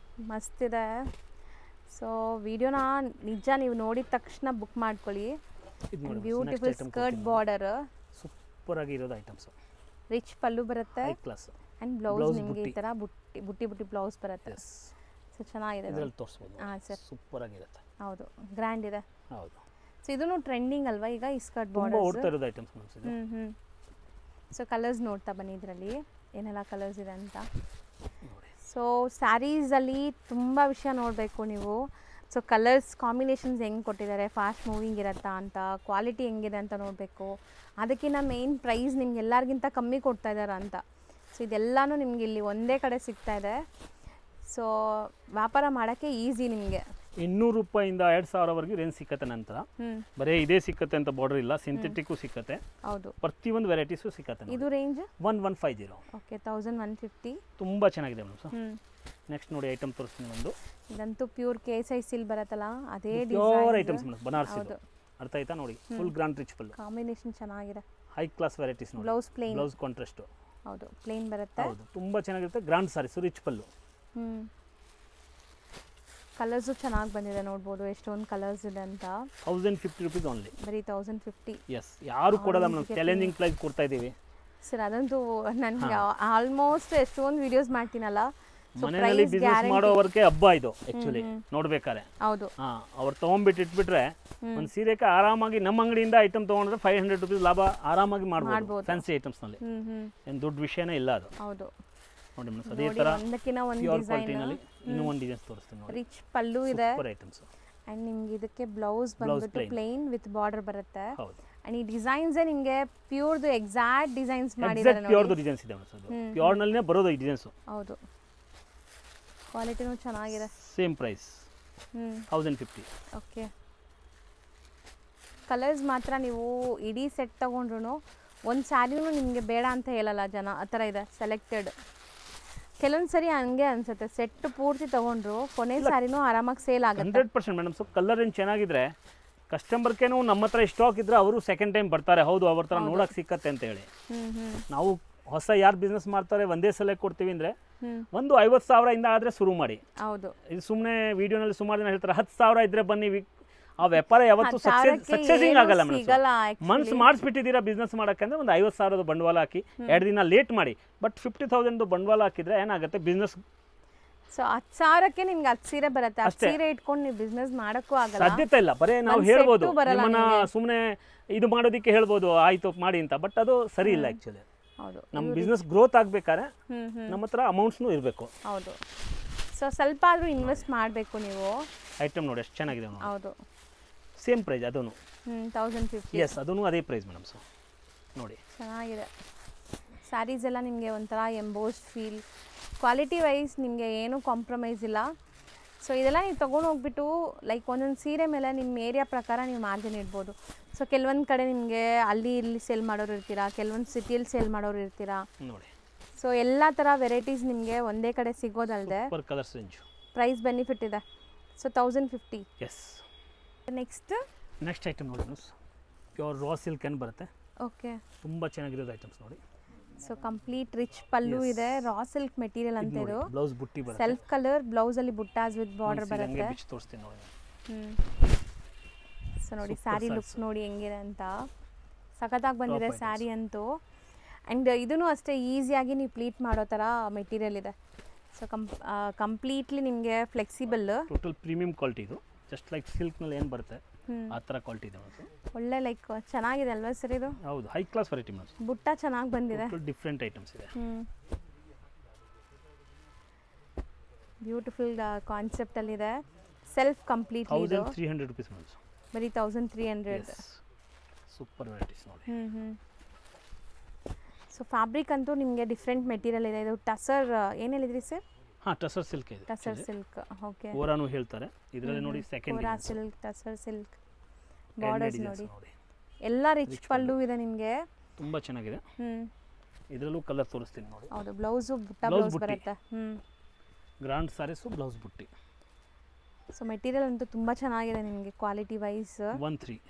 ಮಸ್ತ್ ಇದೆ. ಸೊ ವಿಡಿಯೋನ ನಿಜ ನೀವು ನೋಡಿದ ತಕ್ಷಣ ಬುಕ್ ಮಾಡ್ಕೊಳ್ಳಿ. ಬ್ಯೂಟಿಫುಲ್ ಸ್ಕರ್ಟ್ ಬಾರ್ಡರ್, ಸೂಪರ್ ಆಗಿ ಇರೋದು ಐಟಮ್ಸ್. ರಿಚ್ ಪಲ್ಲು ಬರುತ್ತೆ ಹೈ ಕ್ಲಾಸ್. ಆ್ಯಂಡ್ ಬ್ಲೌಸ್ ನಿಮಗೆ ಈ ಥರ ಬುಟ್ಟಿ ಬ್ಲೌಸ್ ಬರುತ್ತೆ. ಸೊ ಚೆನ್ನಾಗಿದೆ. ಇದರಲ್ಲಿ ತೋರಿಸ್ಬೋದು. ಹಾಂ ಸರ್, ಸೂಪರ್ ಆಗಿರುತ್ತೆ. ಹೌದು, ಗ್ರ್ಯಾಂಡ್ ಇದೆ. ಹೌದು. ಸೊ ಇದೂ ಟ್ರೆಂಡಿಂಗ್ ಅಲ್ವಾ ಈಗ ಈ ಸ್ಕರ್ಟ್ ತುಂಬಾ ಬಾರ್ಡರ್? ಓಡ್ತಾ ಇರೋದು ಐಟಮ್ಸ್ ಇದು. ಸೊ ಕಲರ್ಸ್ ನೋಡ್ತಾ ಬನ್ನಿ ಇದರಲ್ಲಿ ಏನೆಲ್ಲ ಕಲರ್ಸ್ ಇದೆ ಅಂತ. ನೋಡಿ. ಸೊ ಸ್ಯಾರೀಸಲ್ಲಿ ತುಂಬ ವಿಷಯ ನೋಡಬೇಕು ನೀವು. ಸೊ ಕಲರ್ಸ್ ಕಾಂಬಿನೇಷನ್ಸ್ ಹೆಂಗೆ ಕೊಟ್ಟಿದ್ದಾರೆ, ಫಾಸ್ಟ್ ಮೂವಿಂಗ್ ಇರುತ್ತಾ ಅಂತ, ಕ್ವಾಲಿಟಿ ಹೆಂಗಿದೆ ಅಂತ ನೋಡಬೇಕು. ಅದಕ್ಕಿಂತ ಮೇಯ್ನ್ ಪ್ರೈಸ್ ನಿಮ್ಗೆ ಎಲ್ಲರಿಗಿಂತ ಕಮ್ಮಿ ಕೊಡ್ತಾ ಇದ್ದಾರೆ ಅಂತ. ಸೊ ಇದೆಲ್ಲನೂ ನಿಮ್ಗೆ ಇಲ್ಲಿ ಒಂದೇ ಕಡೆ ಸಿಗ್ತಾ ಇದೆ. ಸೊ ವ್ಯಾಪಾರ ಮಾಡೋಕ್ಕೆ ಈಸಿ ನಿಮಗೆ. 200 ರೂಪಾಯಿಂದ 2000ವರೆಗೂ ರೇಂಜ್ ಸಿಕ್ಕತ್ತೆ. ನಂತರ ಬರೀ ಇದೇ ಸಿಕ್ಕತ್ತೆ ಅಂತ ಬಾರ್ಡರ್ ಇಲ್ಲ, ಸಿಂಥೆಟಿಕ್ಕು ಸಿಕ್ಕತ್ತೆ. ಹೌದು, ಪ್ರತಿಯೊಂದು ವೆರೈಟೀಸು ಸಿಕ್ಕತ್ತೆ. ಇದು ರೇಂಜ್ 1150. ಓಕೆ, 1150. ತುಂಬ ಚೆನ್ನಾಗಿದೆ ಮೇಡಮ್. ಸರ್ ನೆಕ್ಸ್ಟ್ ನೋಡಿ ಐಟಮ್ ತೋರಿಸ್ತೀನಿ ಒಂದು. ಇದಂತೂ ಪ್ಯೂರ್ KSI ಸಿಲ್ ಬರುತ್ತಲ್ಲ ಅದೇ ಪ್ಯೂರ್ ಐಟಮ್ಸ್ ಮೇಡಮ್, ಬನಾರಸಿ. ಅರ್ಥ ಆಯ್ತಾ ನೋಡಿ. ಫುಲ್ ಗ್ರಾಂಡ್ ರಿಚ್ ಪಲ್ಲು, ಕಾಂಬಿನೇಷನ್ ಚೆನ್ನಾಗಿದೆ. ಹೈ ಕ್ಲಾಸ್ ವೆರೈಟೀಸ್ ನೋಡಿ. Blouse plain, blouse contrast. ಹೌದು, ಪ್ಲೇನ್ ಬರುತ್ತೆ. ಹೌದು, ತುಂಬ ಚೆನ್ನಾಗಿರುತ್ತೆ. ಗ್ರಾಂಡ್ ಸಾರೀಸು, ರಿಚ್ ಪಲ್ಲು. ಕಲರ್ಸು ಚೆನ್ನಾಗಿ ಬಂದಿದೆ ನೋಡ್ಬೋದು, ಎಷ್ಟೊಂದು ಕಲರ್ಸ್ ಇದೆ ಅಂತ. 1050 ರುಪೀಸ್ ಓನ್ಲಿ. ಬರೀ 1050. ಎಸ್, ಯಾರು ಕೊಡಲ್ಲ ಮೇಡಮ್. ಚಾಲೆಂಜಿಂಗ್ ಪ್ರೈಸ್ ಕೊಡ್ತಾ ಇದ್ದೀವಿ ಸರ್. ಅದಂತೂ ನನಗೆ ಆಲ್ಮೋಸ್ಟ್ ಎಷ್ಟೊಂದು ವಿಡಿಯೋಸ್ ಮಾಡ್ತೀನಲ್ಲ, ಮನೆಯಲ್ಲಿ ಬಿಸ್ನೆಸ್ ಮಾಡೋವರೆಗೆ ಹಬ್ಬ ಇದು ಆಕ್ಚುಲಿ ನೋಡ್ಬೇಕಾರೆ. ಹೌದು, ಅವ್ರು ತೊಗೊಂಡ್ಬಿಟ್ಟು ಇಟ್ಬಿಟ್ರೆ ಒಂದು ಸೀರೆಗೆ ಆರಾಮಾಗಿ ನಮ್ಮ ಅಂಗಡಿಯಿಂದ ಐಟಮ್ ತೊಗೊಂಡ್ರೆ 500 ರುಪೀಸ್ ಲಾಭ ಆರಾಮಾಗಿ ಮಾಡ್ಬೋದು. ಫ್ಯಾನ್ಸಿ ಐಟಮ್ಸ್ನಲ್ಲಿ ಏನು ದೊಡ್ಡ ವಿಷಯನೇ ಇಲ್ಲ ಅದು. ಹೌದು ನೋಡಿ ಮೇಡಮ್, ಅದೇ ಥರ ಒಂದಕ್ಕಿಂತ ಒಂದು ಕ್ವಾಲಿಟಿನಲ್ಲಿ ಇನ್ನೂ ಒಂದು ಡಿಸೈನ್ಸ್ ತೋರಿಸ್ತೀನಿ ನೋಡಿ. ರಿಚ್ ಪಲ್ಲು ಇದೆ. Super items. ಆ್ಯಂಡ್ ನಿಮ್ಗೆ ಇದಕ್ಕೆ ಬ್ಲೌಸ್ ಬಂದ್ಬಿಟ್ಟು ಪ್ಲೇನ್ ವಿತ್ ಬಾರ್ಡರ್ ಬರುತ್ತೆ. ಹೌದು. ಆ್ಯಂಡ್ ಈ ಡಿಸೈನ್ಸೇ ನಿಮಗೆ ಪ್ಯೂರ್ದು ಎಕ್ಸಾಕ್ಟ್ ಡಿಸೈನ್ಸ್ ಮಾಡಿದ್ದಾರೆ ನೋಡಿ. ಪ್ಯೂರ್ದು ಡಿಸೈನ್ಸ್ ಇದೆ ಮೇಡಮ್. ಅದು ಪ್ಯೂರ್ನಲ್ಲಿನೇ ಬರೋದು ಈ ಡಿಸೈನ್ಸು. ಹೌದು, ಕ್ವಾಲಿಟಿನೂ ಚೆನ್ನಾಗಿದೆ. Same price 1050. ಓಕೆ, ಕಲರ್ಸ್ ಮಾತ್ರ ನೀವು ಇಡೀ ಸೆಟ್ ತೊಗೊಂಡ್ರು ಒಂದು ಸ್ಯಾರಿನೂ ನಿಮಗೆ ಬೇಡ ಅಂತ ಹೇಳಲ್ಲ ಜನ. ಆ ಥರ ಇದೆ ಸೆಲೆಕ್ಟೆಡ್. ಕೆಲವೊಂದು ಸರಿ ಹಂಗೆ ಅನ್ಸುತ್ತೆ, ಸೆಟ್ ಪೂರ್ತಿ ತೊಗೊಂಡ್ರು ಕೊನೆ ಸ್ಯಾರಿನೂ ಆರಾಮಾಗಿ ಸೇಲ್ ಆಗುತ್ತೆ. 100% ಮೇಡಮ್. ಸೊ ಕಲರ್ ಏನು ಚೆನ್ನಾಗಿದ್ರೆ ಕಸ್ಟಮರ್ಗೇನು ನಮ್ಮ ಹತ್ರ ಸ್ಟಾಕ್ ಇದ್ರೆ ಅವರು ಸೆಕೆಂಡ್ ಟೈಮ್ ಬರ್ತಾರೆ. ಹೌದು, ಅವ್ರ ಥರ ನೋಡೋಕೆ ಸಿಕ್ಕತ್ತೆ ಅಂತ ಹೇಳಿ. ನಾವು ಹೊಸ ಯಾರು ಬಿಸ್ನೆಸ್ ಮಾಡ್ತಾರೆ ಒಂದೇ ಸಲ ಕೊಡ್ತೀವಿ ಅಂದರೆ ಒಂದು 50,000 ಇಂದ ಆದರೆ ಶುರು ಮಾಡಿ. ಹೌದು, ಇದು ಸುಮ್ಮನೆ ವಿಡಿಯೋನಲ್ಲಿ ಸುಮಾರು ಜನ ಹೇಳ್ತಾರೆ 10,000 ಇದ್ರೆ ಬನ್ನಿ. ಆ ವ್ಯಾಪಾರ ಯಾವತ್ತೂ ಸಕ್ಸೆಸಿಂಗ್ ಆಗಲ್ಲ ಮೇಡಮ್. ಮನ್ಸು ಮಾಡಿಸ್ಬಿಟ್ಟಿದ್ದೀರಾ ಬಿಸ್ನೆಸ್ ಮಾಡೋಕ್ಕೆ ಅಂದರೆ ಒಂದು 50,000 ಬಂಡವಾಳ ಹಾಕಿ 2 ದಿನ ಲೇಟ್ ಮಾಡಿ. ಬಟ್ 50,000 ಬಂಡವಾಳ ಹಾಕಿದ್ರೆ ಏನಾಗುತ್ತೆ ಬಿಸ್ನೆಸ್. ಸೊ 10,000ಕ್ಕೆ ನಿಮ್ಗೆ 10 ಸೀರೆ ಬರುತ್ತೆ. 10 ಸೀರೆ ಇಟ್ಕೊಂಡು ನೀವು ಬಿಸ್ನೆಸ್ ಮಾಡೋಕ್ಕೂ ಆಗಲ್ಲ, ಸಾಧ್ಯತೆ ಇಲ್ಲ. ಬರೀ ನಾವು ಹೇಳ್ಬೋದು, ನಿಮ್ಮನ್ನ ಸುಮ್ಮನೆ ಇದು ಮಾಡೋದಕ್ಕೆ ಹೇಳ್ಬೋದು ಆಯ್ತು ಮಾಡಿ ಅಂತ. ಬಟ್ ಅದು ಸರಿ ಇಲ್ಲ ಆ್ಯಕ್ಚುಲಿ. ಹೌದು, ನಮ್ಮ ಬಿಸ್ನೆಸ್ ಗ್ರೋತ್ ಆಗಬೇಕಾದ್ರೆ ನಮ್ಮ ಹತ್ರ ಅಮೌಂಟ್ಸ್ನು ಇರಬೇಕು. ಹೌದು. ಸೊ ಸ್ವಲ್ಪ ಆದರೂ ಇನ್ವೆಸ್ಟ್ ಮಾಡಬೇಕು ನೀವು. ಐಟಮ್ ನೋಡಿ ಎಷ್ಟು ಚೆನ್ನಾಗಿದೆ. ಹೌದು, ಸೇಮ್ ಪ್ರೈಸ್ ಅದೂ 1050. ಎಸ್, ಅದೂ ಅದೇ ಪ್ರೈಸ್ ಮೇಡಮ್. ಸೊ ನೋಡಿ ಚೆನ್ನಾಗಿದೆ. ಸ್ಯಾರೀಸ್ ಎಲ್ಲ ನಿಮಗೆ ಒಂಥರ ಎಂಬೋಸ್ಡ್ ಫೀಲ್. ಕ್ವಾಲಿಟಿ ವೈಸ್ ನಿಮಗೆ ಏನೂ ಕಾಂಪ್ರಮೈಸ್ ಇಲ್ಲ. ಸೊ ಇದೆಲ್ಲ ನೀವು ತೊಗೊಂಡು ಹೋಗ್ಬಿಟ್ಟು ಲೈಕ್ ಒಂದೊಂದು ಸೀರೆ ಮೇಲೆ ನಿಮ್ಮ ಏರಿಯಾ ಪ್ರಕಾರ ನೀವು ಮಾರ್ಜಿನ್ ಇಡ್ಬೋದು. ಸೊ ಕೆಲವೊಂದು ಕಡೆ ನಿಮಗೆ ಅಲ್ಲಿ ಇಲ್ಲಿ ಸೇಲ್ ಮಾಡೋರು ಇರ್ತೀರಾ, ಕೆಲವೊಂದು ಸಿಟಿಯಲ್ಲಿ ಸೇಲ್ ಮಾಡೋರು ಇರ್ತೀರಾ. ನೋಡಿ, ಸೊ ಎಲ್ಲ ಥರ ವೆರೈಟೀಸ್ ನಿಮಗೆ ಒಂದೇ ಕಡೆ ಸಿಗೋದಲ್ಲದೆ per colours range price benefit ಇದೆ. ಸೊ 1050. ಎಸ್. ನೆಕ್ಸ್ಟ್ ಐಟಮ್ ನೋಡಿ ಮಿಸ್, ಪ್ಯೂರ್ ರಾ ಸಿಲ್ಕ್ ಏನು ಬರುತ್ತೆ. ಓಕೆ, ತುಂಬ ಚೆನ್ನಾಗಿರೋದು ಐಟಮ್ಸ್ ನೋಡಿ. ಸೊ ಕಂಪ್ಲೀಟ್ ರಿಚ್ ಪಲ್ಲು ಇದೆ, ರಾ ಸಿಲ್ಕ್ ಮೆಟೀರಿಯಲ್ ಅಂತ ಇದು. ಬ್ಲೌಸ್ ಬುಟ್ಟಿ ಬರುತ್ತೆ, ಸೆಲ್ಫ್ ಕಲರ್ ಬ್ಲೌಸ್ ಅಲ್ಲಿ ಬುಟ್ಟಾಸ್ ವಿತ್ ಬಾರ್ಡರ್ ಬರುತ್ತೆ. ತೋರಿಸ್ತೀನಿ ನೋಡಿ. ಸೊ ನೋಡಿ ಸ್ಯಾರಿ ಲುಕ್ ನೋಡಿ ಹೆಂಗಿದೆ ಅಂತ, ಸಖತ್ತಾಗಿ ಬಂದಿದೆ ಸ್ಯಾರಿ ಅಂತೂ. ಆ್ಯಂಡ್ ಇದೂ ಅಷ್ಟೇ ಈಸಿಯಾಗಿ ನೀವು ಪ್ಲೀಟ್ ಮಾಡೋ ಥರ ಮೆಟೀರಿಯಲ್ ಇದೆ. ಸೊ ಕಂಪ್ಲೀಟ್ಲಿ ನಿಮಗೆ ಫ್ಲೆಕ್ಸಿಬಲ್, ಟೋಟಲ್ ಪ್ರೀಮಿಯಂ ಕ್ವಾಲಿಟಿ ಇದು. ಜಸ್ಟ್ ಲೈಕ್ ಸಿಲ್ಕ್ನಲ್ಲಿ ಏನು ಬರುತ್ತೆ ಆ ಥರ ಕ್ವಾಲಿಟಿ ಇದೆ. ಒಳ್ಳೆ ಲೈಕ್ ಚೆನ್ನಾಗಿದೆ ಅಲ್ವಾ ಸರ್ ಇದು? ಹೌದು, ಹೈ ಕ್ಲಾಸ್ ವೆರೈಟಿ ಮ್ಯಾಮ್. ಬುಟ್ಟ ಚೆನ್ನಾಗಿ ಬಂದಿದೆ, ಡಿಫ್ರೆಂಟ್ ಐಟಮ್ಸ್ ಇದೆ. ಬ್ಯೂಟಿಫುಲ್ ಕಾನ್ಸೆಪ್ಟಲ್ಲಿದೆ. ಸೆಲ್ಫ್ ಕಂಪ್ಲೀಟ್ಲಿ ಇದು 1300 rupees ಮ್ಯಾಮ್. ಬರೀ 1300. ಸೂಪರ್ ವೆರೈಟೀಸ್ ನೋಡಿ. ಸೊ ಫ್ಯಾಬ್ರಿಕ್ ಅಂತೂ ನಿಮಗೆ ಡಿಫ್ರೆಂಟ್ ಮೆಟೀರಿಯಲ್ ಇದೆ. ಇದು ಟಸರ್ ಏನು ಹೇಳಿದ್ರಿ ಸರ್? ಹಾಂ, ಟಸರ್ ಸಿಲ್ಕ್ ಇದೆ. Tussar silk, okay. ಕೋರಾನು ಹೇಳ್ತಾರೆ ಇದರಲ್ಲಿ ನೋಡಿ. ಸೆಕೆಂಡ್ ಕೋರಾ ಸಿಲ್ಕ್, ಟಸರ್ ಸಿಲ್ಕ್, ಬಾರ್ಡರ್ಸ್ ನೋಡಿ. ಎಲ್ಲ ರಿಚ್ ಪಲ್ಲು ಇದೆ ನಿಮಗೆ, ತುಂಬ ಚೆನ್ನಾಗಿದೆ. ಇದರಲ್ಲೂ ಕಲರ್ ತೋರಿಸ್ತೀನಿ ನೋಡಿ. ಹೌದು, ಬ್ಲೌಸು ಬುಟ್ಟ ಬ್ಲೌಸ್ ಬರುತ್ತೆ. ಗ್ರ್ಯಾಂಡ್ ಸಾರೀಸು, ಬ್ಲೌಸ್ ಬುಟ್ಟಿ. ಸೊ ಮೆಟೀರಿಯಲ್ ಅಂತೂ ತುಂಬ ಚೆನ್ನಾಗಿದೆ ನಿಮಗೆ ಕ್ವಾಲಿಟಿ ವೈಸ್. 13.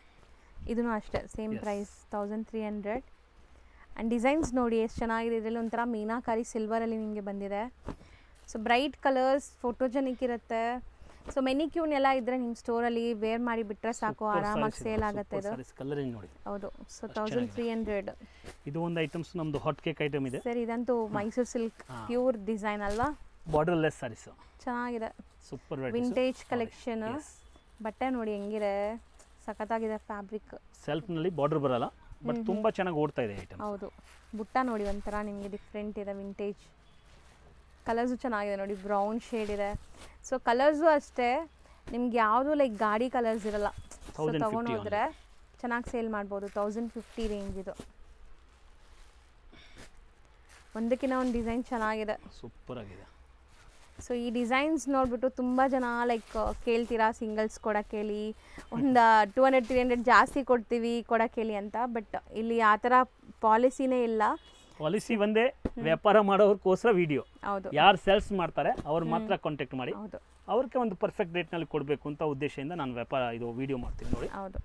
ಇದೂ ಅಷ್ಟೇ ಸೇಮ್ ಪ್ರೈಸ್ 1300. ಆ್ಯಂಡ್ ಡಿಸೈನ್ಸ್ ನೋಡಿ ಎಷ್ಟು ಚೆನ್ನಾಗಿದೆ. ಇದರಲ್ಲಿ ಒಂಥರ ಮೀನಾಕಾರಿ ಸಿಲ್ವರಲ್ಲಿ ನಿಮಗೆ ಬಂದಿದೆ. ಸೊ ಬ್ರೈಟ್ ಕಲರ್ಸ್, ಫೋಟೋಜೆನಿಕ್ ಇರುತ್ತೆ. ಸೊ ಮೆನಿಕ್ಯೂನ್ ಎಲ್ಲ ಇದ್ದರೆ ನಿಮ್ಮ ಸ್ಟೋರಲ್ಲಿ ವೇರ್ ಮಾಡಿ ಬಿಟ್ಟರೆ ಸಾಕು, ಆರಾಮಾಗಿ ಸೇಲ್ ಆಗುತ್ತೆ ಇದು. ಕಲರಿಂಗ್ ನೋಡಿ. ಹೌದು, ಸೊ 1300. ಇದು ಒಂದು ಐಟಮ್ಸ್ ನಮ್ಮದು ಹಾಟ್ ಕೇಕ್ ಐಟಮ್ ಇದೆ ಸರ್. ಇದಂತೂ ಮೈಸೂರು ಸಿಲ್ಕ್ ಪ್ಯೂರ್ ಡಿಸೈನ್ ಅಲ್ವಾ? ಬಾರ್ಡರ್ಲೆಸ್ ಸಾರೀಸ್ ಚೆನ್ನಾಗಿದೆ, ಸೂಪರ್ ವಿಂಟೇಜ್ ಕಲೆಕ್ಷನ್. ಬಟ್ಟೆ ನೋಡಿ ಹೆಂಗಿದೆ, ಸಖತ್ತಾಗಿದೆ ಫ್ಯಾಬ್ರಿಕ್. ಸೆಲ್ಫ್ನಲ್ಲಿ ಬಾರ್ಡರ್ ಬರಲ್ಲ, ಬಟ್ ತುಂಬ ಚೆನ್ನಾಗಿ ಓಡ್ತಾ ಇದೆ ಐಟಮ್. ಹೌದು, ಬುಟ್ಟ ನೋಡಿ ಒಂಥರ ನಿಮಗೆ ಡಿಫ್ರೆಂಟ್ ಇದೆ, ವಿಂಟೇಜ್. ಕಲರ್ಸು ಚೆನ್ನಾಗಿದೆ ನೋಡಿ, ಬ್ರೌನ್ ಶೇಡ್ ಇದೆ. ಸೊ ಕಲರ್ಸು ಅಷ್ಟೇ ನಿಮ್ಗೆ ಯಾವುದು ಲೈಕ್ ಗಾಡಿ ಕಲರ್ಸ್ ಇರಲ್ಲ. ಸೊ ತೊಗೊಂಡು ಹೋದರೆ ಚೆನ್ನಾಗಿ ಸೇಲ್ ಮಾಡ್ಬೋದು. 1050 ರೇಂಜ್ ಇದು. ಒಂದಕ್ಕಿಂತ ಒಂದು ಡಿಸೈನ್ ಚೆನ್ನಾಗಿದೆ, ಸೂಪರ್ ಆಗಿದೆ. ಸೊ ಈ ಡಿಸೈನ್ಸ್ ನೋಡಿಬಿಟ್ಟು ತುಂಬ ಜನ ಲೈಕ್ ಕೇಳ್ತೀರಾ ಸಿಂಗಲ್ಸ್ ಕೊಡೋಕ್ಕೆ ಹೇಳಿ, ಒಂದು 200-300 ಜಾಸ್ತಿ ಕೊಡ್ತೀವಿ ಕೊಡೋಕ್ಕೆ ಹೇಳಿ ಅಂತ. ಬಟ್ ಇಲ್ಲಿ ಆ ಥರ ಪಾಲಿಸಿನೇ ಇಲ್ಲ. ಪಾಲಿಸಿ ಒಂದೇ, ವ್ಯಾಪಾರ ಮಾಡೋರ್ಗೋಸ್ಕರ ವಿಡಿಯೋ. ಹೌದು, ಯಾರು ಸೇಲ್ಸ್ ಮಾಡ್ತಾರೆ ಅವ್ರು ಮಾತ್ರ ಕಾಂಟ್ಯಾಕ್ಟ್ ಮಾಡಿ. ಹೌದು, ಅವ್ರಿಗೆ ಒಂದು ಪರ್ಫೆಕ್ಟ್ ರೇಟ್ನಲ್ಲಿ ಕೊಡಬೇಕು ಅಂತ ಉದ್ದೇಶದಿಂದ ನಾನು ಇದು ವಿಡಿಯೋ ಮಾಡ್ತೀನಿ ನೋಡಿ. ಹೌದು.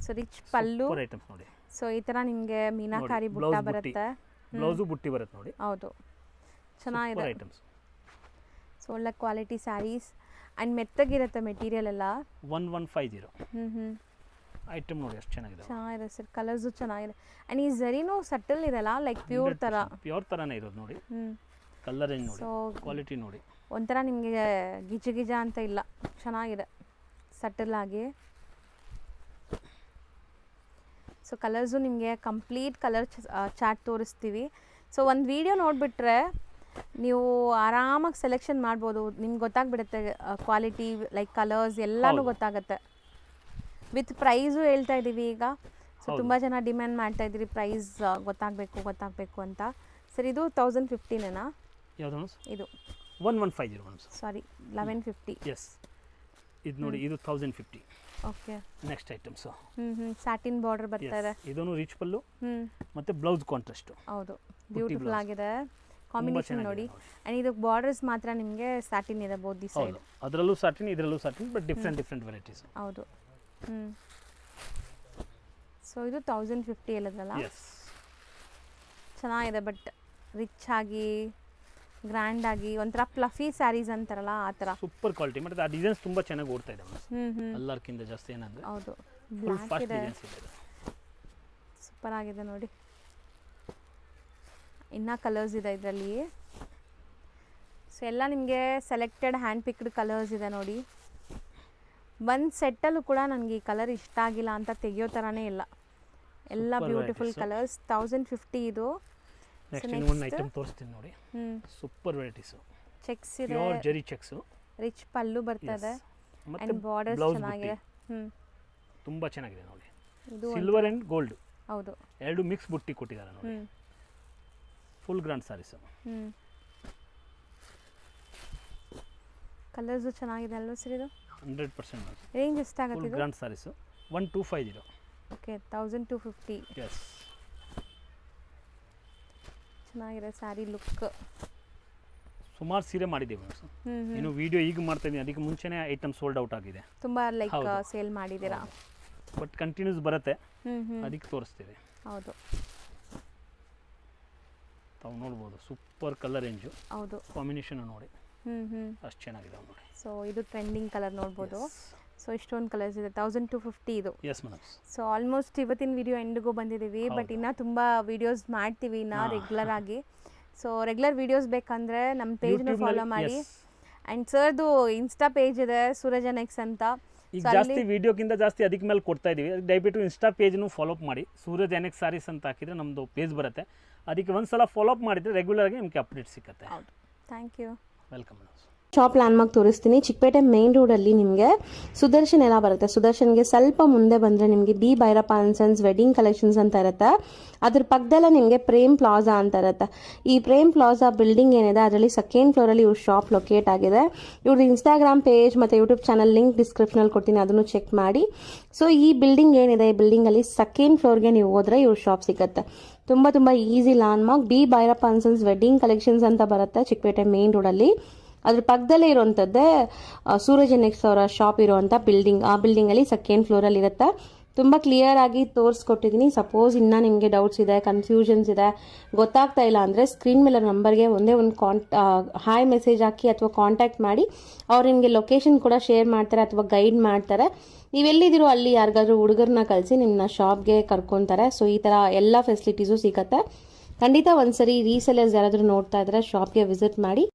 ಸೊ ರಿಚ್ ಪಲ್ಲು ಐಟಮ್ಸ್ ನೋಡಿ. ಸೊ ಈ ಥರ ನಿಮಗೆ ಮೀನಾಕಾರಿ ಬುಟ್ಟ ಬರುತ್ತೆ, ಬ್ಲೌಸು ಬುಟ್ಟಿ ಬರುತ್ತೆ ನೋಡಿ. ಹೌದು, ಚೆನ್ನಾಗಿದೆ ಐಟಮ್ಸ್. ಸೊ ಒಳ್ಳೆ ಕ್ವಾಲಿಟಿ ಸ್ಯಾರೀಸ್ ಆ್ಯಂಡ್ ಮೆತ್ತಗಿರುತ್ತೆ ಮೆಟೀರಿಯಲ್ ಎಲ್ಲ. 1150 ಐಟಮ್ ನೋಡಿ, ಎಷ್ಟು ಚೆನ್ನಾಗಿದೆ. ಚೆನ್ನಾಗಿದೆ ಸರ್, ಕಲರ್ಸು ಚೆನ್ನಾಗಿದೆ. ಆ್ಯಂಡ್ ಈ ಝರಿನೂ ಸಟಲ್ ಇದೆಲ್ಲ, ಲೈಕ್ ಪ್ಯೂರ್ ಥರ. ಪ್ಯೂರ್ ಥರನೇ ಇರೋದು ನೋಡಿ. ಕಲರ್ ರೇಂಜ್ ನೋಡಿ, ಕ್ವಾಲಿಟಿ ನೋಡಿ. ಒಂಥರ ನಿಮಗೆ ಗಿಜ ಅಂತ ಇಲ್ಲ, ಚೆನ್ನಾಗಿದೆ ಸಟಲ್ ಆಗಿ. ಸೊ ಕಲರ್ಸು ನಿಮಗೆ ಕಂಪ್ಲೀಟ್ ಕಲರ್ ಚಾರ್ಟ್ ತೋರಿಸ್ತೀವಿ. ಸೊ ಒಂದು ವಿಡಿಯೋ ನೋಡಿಬಿಟ್ರೆ ನೀವು ಆರಾಮಾಗಿ ಸೆಲೆಕ್ಷನ್ ಮಾಡ್ಬೋದು. ನಿಮ್ಗೆ ಗೊತ್ತಾಗ್ಬಿಡುತ್ತೆ ಕ್ವಾಲಿಟಿ, ಲೈಕ್ ಕಲರ್ಸ್ ಎಲ್ಲನೂ ಗೊತ್ತಾಗುತ್ತೆ. ವಿತ್ ಪ್ರೈಸು ಹೇಳ್ತಾ ಇದ್ದೀವಿ ಈಗ. ಸೊ ತುಂಬ ಜನ ಡಿಮ್ಯಾಂಡ್ ಮಾಡ್ತಾ ಇದ್ದೀರಿ ಪ್ರೈಸ್ ಗೊತ್ತಾಗಬೇಕು ಅಂತ. ಸರ್ ಇದು 1050ನೇನಾ? ಯಾವುದು ಇದು 1150 ಸಾರಿ 1150. ಎಸ್, ಇದು ನೋಡಿ, ಇದು 1050. Okay, next items. Satin border ಬರ್ತಾ ಇದೆ. ಇದನ್ನು ರಿಚ್ ಪಲ್ಲು ಮತ್ತೆ ಬ್ಲೌಸ್ ಕಾಂಟ್ರಾಸ್ಟ್. ಹೌದು, ಬ್ಯೂಟಿಫುಲ್ ಆಗಿದೆ ಕಾಂಬಿನೇಷನ್ ನೋಡಿ. ಆ್ಯಂಡ್ ಇದಕ್ಕೆ ಬಾರ್ಡರ್ಸ್ ಮಾತ್ರ ನಿಮಗೆ ಸ್ಯಾಟಿನ್ ಇದೆ ಬೋತ್ ದಿ ಸೈಡ್. ಅದರಲ್ಲೂ ಸ್ಯಾಟಿನ್, ಇದರಲ್ಲೂ ಸ್ಯಾಟಿನ್, ಬಟ್ ಡಿಫ್ರೆಂಟ್ ವೆರೈಟೀಸ್. ಹೌದು. ಸೊ ಇದು 1050 ಹೇಳಿದ್ರಲ್ಲ, ಚೆನ್ನಾಗಿದೆ. ಬಟ್ ರಿಚ್ ಆಗಿ ಗ್ರ್ಯಾಂಡ್ ಆಗಿ ಒಂಥರ ಫ್ಲಫಿ ಸ್ಯಾರೀಸ್ ಅಂತಾರಲ್ಲ ಆ ಥರ. Super quality. ಮತ್ತೆ ಆ ಡಿಸೈನ್ಸ್ ತುಂಬ ಚೆನ್ನಾಗಿ ಓಡ್ತಾ ಇದೆ ಎಲ್ಲರ್ಕಿಂತ ಜಾಸ್ತಿ. ಏನಂದ್ರೆ ಹೌದು, ಬ್ಲ್ಯಾಕ್ ಇದೆ, ಸೂಪರ್ ಆಗಿದೆ ನೋಡಿ. ಇನ್ನೂ ಕಲರ್ಸ್ ಇದೆ ಇದರಲ್ಲಿ. ಸೊ ಎಲ್ಲ ನಿಮಗೆ ಸೆಲೆಕ್ಟೆಡ್ ಹ್ಯಾಂಡ್ ಪಿಕ್ಡ್ ಕಲರ್ಸ್ ಇದೆ ನೋಡಿ. ಒಂದು ಸೆಟ್ಟಲ್ಲೂ ಕೂಡ ನನಗೆ ಈ ಕಲರ್ ಇಷ್ಟ ಆಗಿಲ್ಲ ಅಂತ ತೆಗಿಯೋ ಥರನೇ ಇಲ್ಲ, ಎಲ್ಲ ಬ್ಯೂಟಿಫುಲ್ ಕಲರ್ಸ್. 1050 ಇದು. ಒಂದು ಐಟಮ್ ತೋರಿಸ್ತೀನಿ ನೋಡಿ, ಸೂಪರ್ ವೆರೈಟೀಸ್. ಚೆಕ್ಸ್ ಇದೆ, ಪ್ಯೂರ್ ಜರಿ ಚೆಕ್ಸ್, ರಿಚ್ ಪಲ್ಲು ಬರ್ತದೆ ಆ್ಯಂಡ್ ಬಾರ್ಡರ್ಸ್ ಚೆನ್ನಾಗಿದೆ. ತುಂಬ ಚೆನ್ನಾಗಿದೆ ನೋಡಿ. ಇದು ಸಿಲ್ವರ್ ಆ್ಯಂಡ್ ಗೋಲ್ಡ್, ಹೌದು, ಎರಡು ಮಿಕ್ಸ್ ಬುಟ್ಟಿ ಕೊಟ್ಟಿದ್ದಾರೆ ನೋಡಿ. Full grand saris. ಕಲರ್ಸು ಚೆನ್ನಾಗಿದೆ ಅಲ್ವಾ ಸರ್ ಇದು? 100%. ರೇಂಜ್ ಎಷ್ಟಾಗುತ್ತೆ ಇದು? ಗ್ರ್ಯಾಂಡ್ ಸಾರೀಸ್ 1250. ಓಕೆ, 1250. ಎಸ್, ಚೆನ್ನಾಗಿದೆ ಸ್ಯಾರಿ ಲುಕ್. ಸುಮಾರು ಸೀರೆ ಮಾಡಿದ್ದೀವಿ ಇನ್ನು ವಿಡಿಯೋ ಈಗ ಮಾಡ್ತಾ ಇದ್ದೀನಿ, ಅದಕ್ಕೆ ಮುಂಚೆನೇ ಐಟಮ್ ಸೋಲ್ಡ್ ಔಟ್ ಆಗಿದೆ. ತುಂಬ ಲೈಕ್ ಸೇಲ್ ಮಾಡಿದ್ದೀರಾ? ಬಟ್ ಕಂಟಿನ್ಯೂಸ್ ಬರುತ್ತೆ, ಅದಕ್ಕೆ ತೋರಿಸ್ತೀವಿ. ಹೌದು, ತಾವು ನೋಡ್ಬೋದು ಸೂಪರ್ ಕಲರ್ ರೇಂಜು. ಹೌದು, ಕಾಂಬಿನೇಷನ್ ನೋಡಿ ಅಷ್ಟು ಚೆನ್ನಾಗಿದೆ ನೋಡಿ. ಸೊ ಇದು ಟ್ರೆಂಡಿಂಗ್ ಕಲರ್ ನೋಡ್ಬೋದು. ಸೊ ಇಷ್ಟೊಂದು ಕಲರ್ಸ್ ಇದೆ, 1250 ಇದು. Yes madam. ಸೊ ಆಲ್ಮೋಸ್ಟ್ ಇವತ್ತಿನ ವಿಡಿಯೋ ಎಂಡಿಗೂ ಬಂದಿದ್ದೀವಿ. ಬಟ್ ಇನ್ನೂ ತುಂಬ ವಿಡಿಯೋಸ್ ಮಾಡ್ತೀವಿ ಇನ್ನು ರೆಗ್ಯುಲರ್ ಆಗಿ. ಸೊ ರೆಗ್ಯುಲರ್ ವಿಡಿಯೋಸ್ ಬೇಕಂದರೆ ನಮ್ಮ ಪೇಜ್ನ ಫಾಲೋ ಮಾಡಿ. ಆ್ಯಂಡ್ ಸರ್ದು ಇನ್ಸ್ಟಾ ಪೇಜ್ ಇದೆ ಸೂರಜ್ ನೆಕ್ಸ್ ಅಂತ. ಈಗ ಜಾಸ್ತಿ ವಿಡಿಯೋಕ್ಕಿಂತ ಜಾಸ್ತಿ ಅದಕ್ಕೆ ಮೇಲೆ ಕೊಡ್ತಾ ಇದೀವಿ. ದಯವಿಟ್ಟು ಇನ್ಸ್ಟಾ ಪೇಜ್ನು ಫಾಲೋ ಅಪ್ ಮಾಡಿ. ಸೂರಜ್ ಎನೆಕ್ಸ್ ಸಾರೀಸ್ ಅಂತ ಹಾಕಿದರೆ ನಮ್ಮದು ಪೇಜ್ ಬರುತ್ತೆ. ಅದಕ್ಕೆ ಒಂದ್ಸಲ ಫಾಲೋ ಅಪ್ ಮಾಡಿದರೆ ರೆಗ್ಯುಲರ್ ಆಗಿ ನಿಮಗೆ ಅಪ್ಡೇಟ್ ಸಿಗುತ್ತೆ. ಹೌದು, thank you. Welcome madam. Shop landmark ತೋರಿಸ್ತೀನಿ. ಚಿಕ್ಕಪೇಟೆ ಮೇನ್ ರೋಡಲ್ಲಿ ನಿಮಗೆ ಸುದರ್ಶನ್ ಎಲ್ಲ ಬರುತ್ತೆ. ಸುದರ್ಶನ್ಗೆ ಸ್ವಲ್ಪ ಮುಂದೆ ಬಂದರೆ ನಿಮಗೆ B Bhyrappa and sons wedding collections ಅಂತ ಇರುತ್ತೆ. ಅದ್ರ ಪಕ್ಕದಲ್ಲೇ ನಿಮಗೆ ಪ್ರೇಮ್ ಪ್ಲಾಜಾ ಅಂತ ಇರುತ್ತೆ. ಈ ಪ್ರೇಮ್ ಪ್ಲಾಜಾ ಬಿಲ್ಡಿಂಗ್ ಏನಿದೆ ಅದರಲ್ಲಿ ಸೆಕೆಂಡ್ ಫ್ಲೋರಲ್ಲಿ ಇವ್ರ ಶಾಪ್ ಲೊಕೇಟ್ ಆಗಿದೆ. ಇವ್ರದ್ದು ಇನ್ಸ್ಟಾಗ್ರಾಮ್ ಪೇಜ್ ಮತ್ತು ಯೂಟ್ಯೂಬ್ ಚಾನಲ್ ಲಿಂಕ್ ಡಿಸ್ಕ್ರಿಪ್ಷನಲ್ಲಿ ಕೊಡ್ತೀನಿ, ಅದನ್ನು ಚೆಕ್ ಮಾಡಿ. ಸೊ ಈ ಬಿಲ್ಡಿಂಗ್ ಏನಿದೆ ಈ ಬಿಲ್ಡಿಂಗಲ್ಲಿ ಸೆಕೆಂಡ್ ಫ್ಲೋರ್ಗೆ ನೀವು ಹೋದರೆ ಇವ್ರ ಶಾಪ್ ಸಿಗುತ್ತೆ. ತುಂಬ ತುಂಬ easy landmark. B Bhyrappa and sons wedding collections ಅಂತ ಬರುತ್ತೆ ಚಿಕ್ಕಪೇಟೆ ಮೇನ್ ರೋಡಲ್ಲಿ. ಅದ್ರ ಪಕ್ಕದಲ್ಲೇ ಇರುವಂಥದ್ದೇ ಸೂರಜ್ ನೆಕ್ಸ್ ಅವರ ಶಾಪ್ ಇರುವಂಥ ಬಿಲ್ಡಿಂಗ್. ಆ ಬಿಲ್ಡಿಂಗಲ್ಲಿ ಸೆಕೆಂಡ್ ಫ್ಲೋರಲ್ಲಿ ಇರುತ್ತೆ. ತುಂಬ ಕ್ಲಿಯರ್ ಆಗಿ ತೋರಿಸ್ಕೊಟ್ಟಿದ್ದೀನಿ. ಸಪೋಸ್ ಇನ್ನೂ ನಿಮಗೆ ಡೌಟ್ಸ್ ಇದೆ, ಕನ್ಫ್ಯೂಷನ್ಸ್ ಇದೆ, ಗೊತ್ತಾಗ್ತಾ ಇಲ್ಲ ಅಂದರೆ ಸ್ಕ್ರೀನ್ ಮೇಲೆ ನಂಬರ್ಗೆ ಒಂದೇ ಒಂದು ಹಾಯ್ ಮೆಸೇಜ್ ಹಾಕಿ ಅಥವಾ ಕಾಂಟ್ಯಾಕ್ಟ್ ಮಾಡಿ. ಅವ್ರು ನಿಮಗೆ ಲೊಕೇಶನ್ ಕೂಡ ಶೇರ್ ಮಾಡ್ತಾರೆ ಅಥವಾ ಗೈಡ್ ಮಾಡ್ತಾರೆ. ನೀವೆಲ್ಲಿದ್ದೀರೋ ಅಲ್ಲಿ ಯಾರಿಗಾದ್ರೂ ಹುಡುಗರನ್ನ ಕಳಿಸಿ ನಿಮ್ಮನ್ನ ಶಾಪ್ಗೆ ಕರ್ಕೊತಾರೆ. ಸೊ ಈ ಥರ ಎಲ್ಲ ಫೆಸಿಲಿಟೀಸು ಸಿಗುತ್ತೆ. ಖಂಡಿತ ಒಂದ್ಸರಿ ರೀಸೆಲರ್ಸ್ ಯಾರಾದರೂ ನೋಡ್ತಾ ಇದ್ರೆ ಶಾಪ್ಗೆ ವಿಸಿಟ್ ಮಾಡಿ.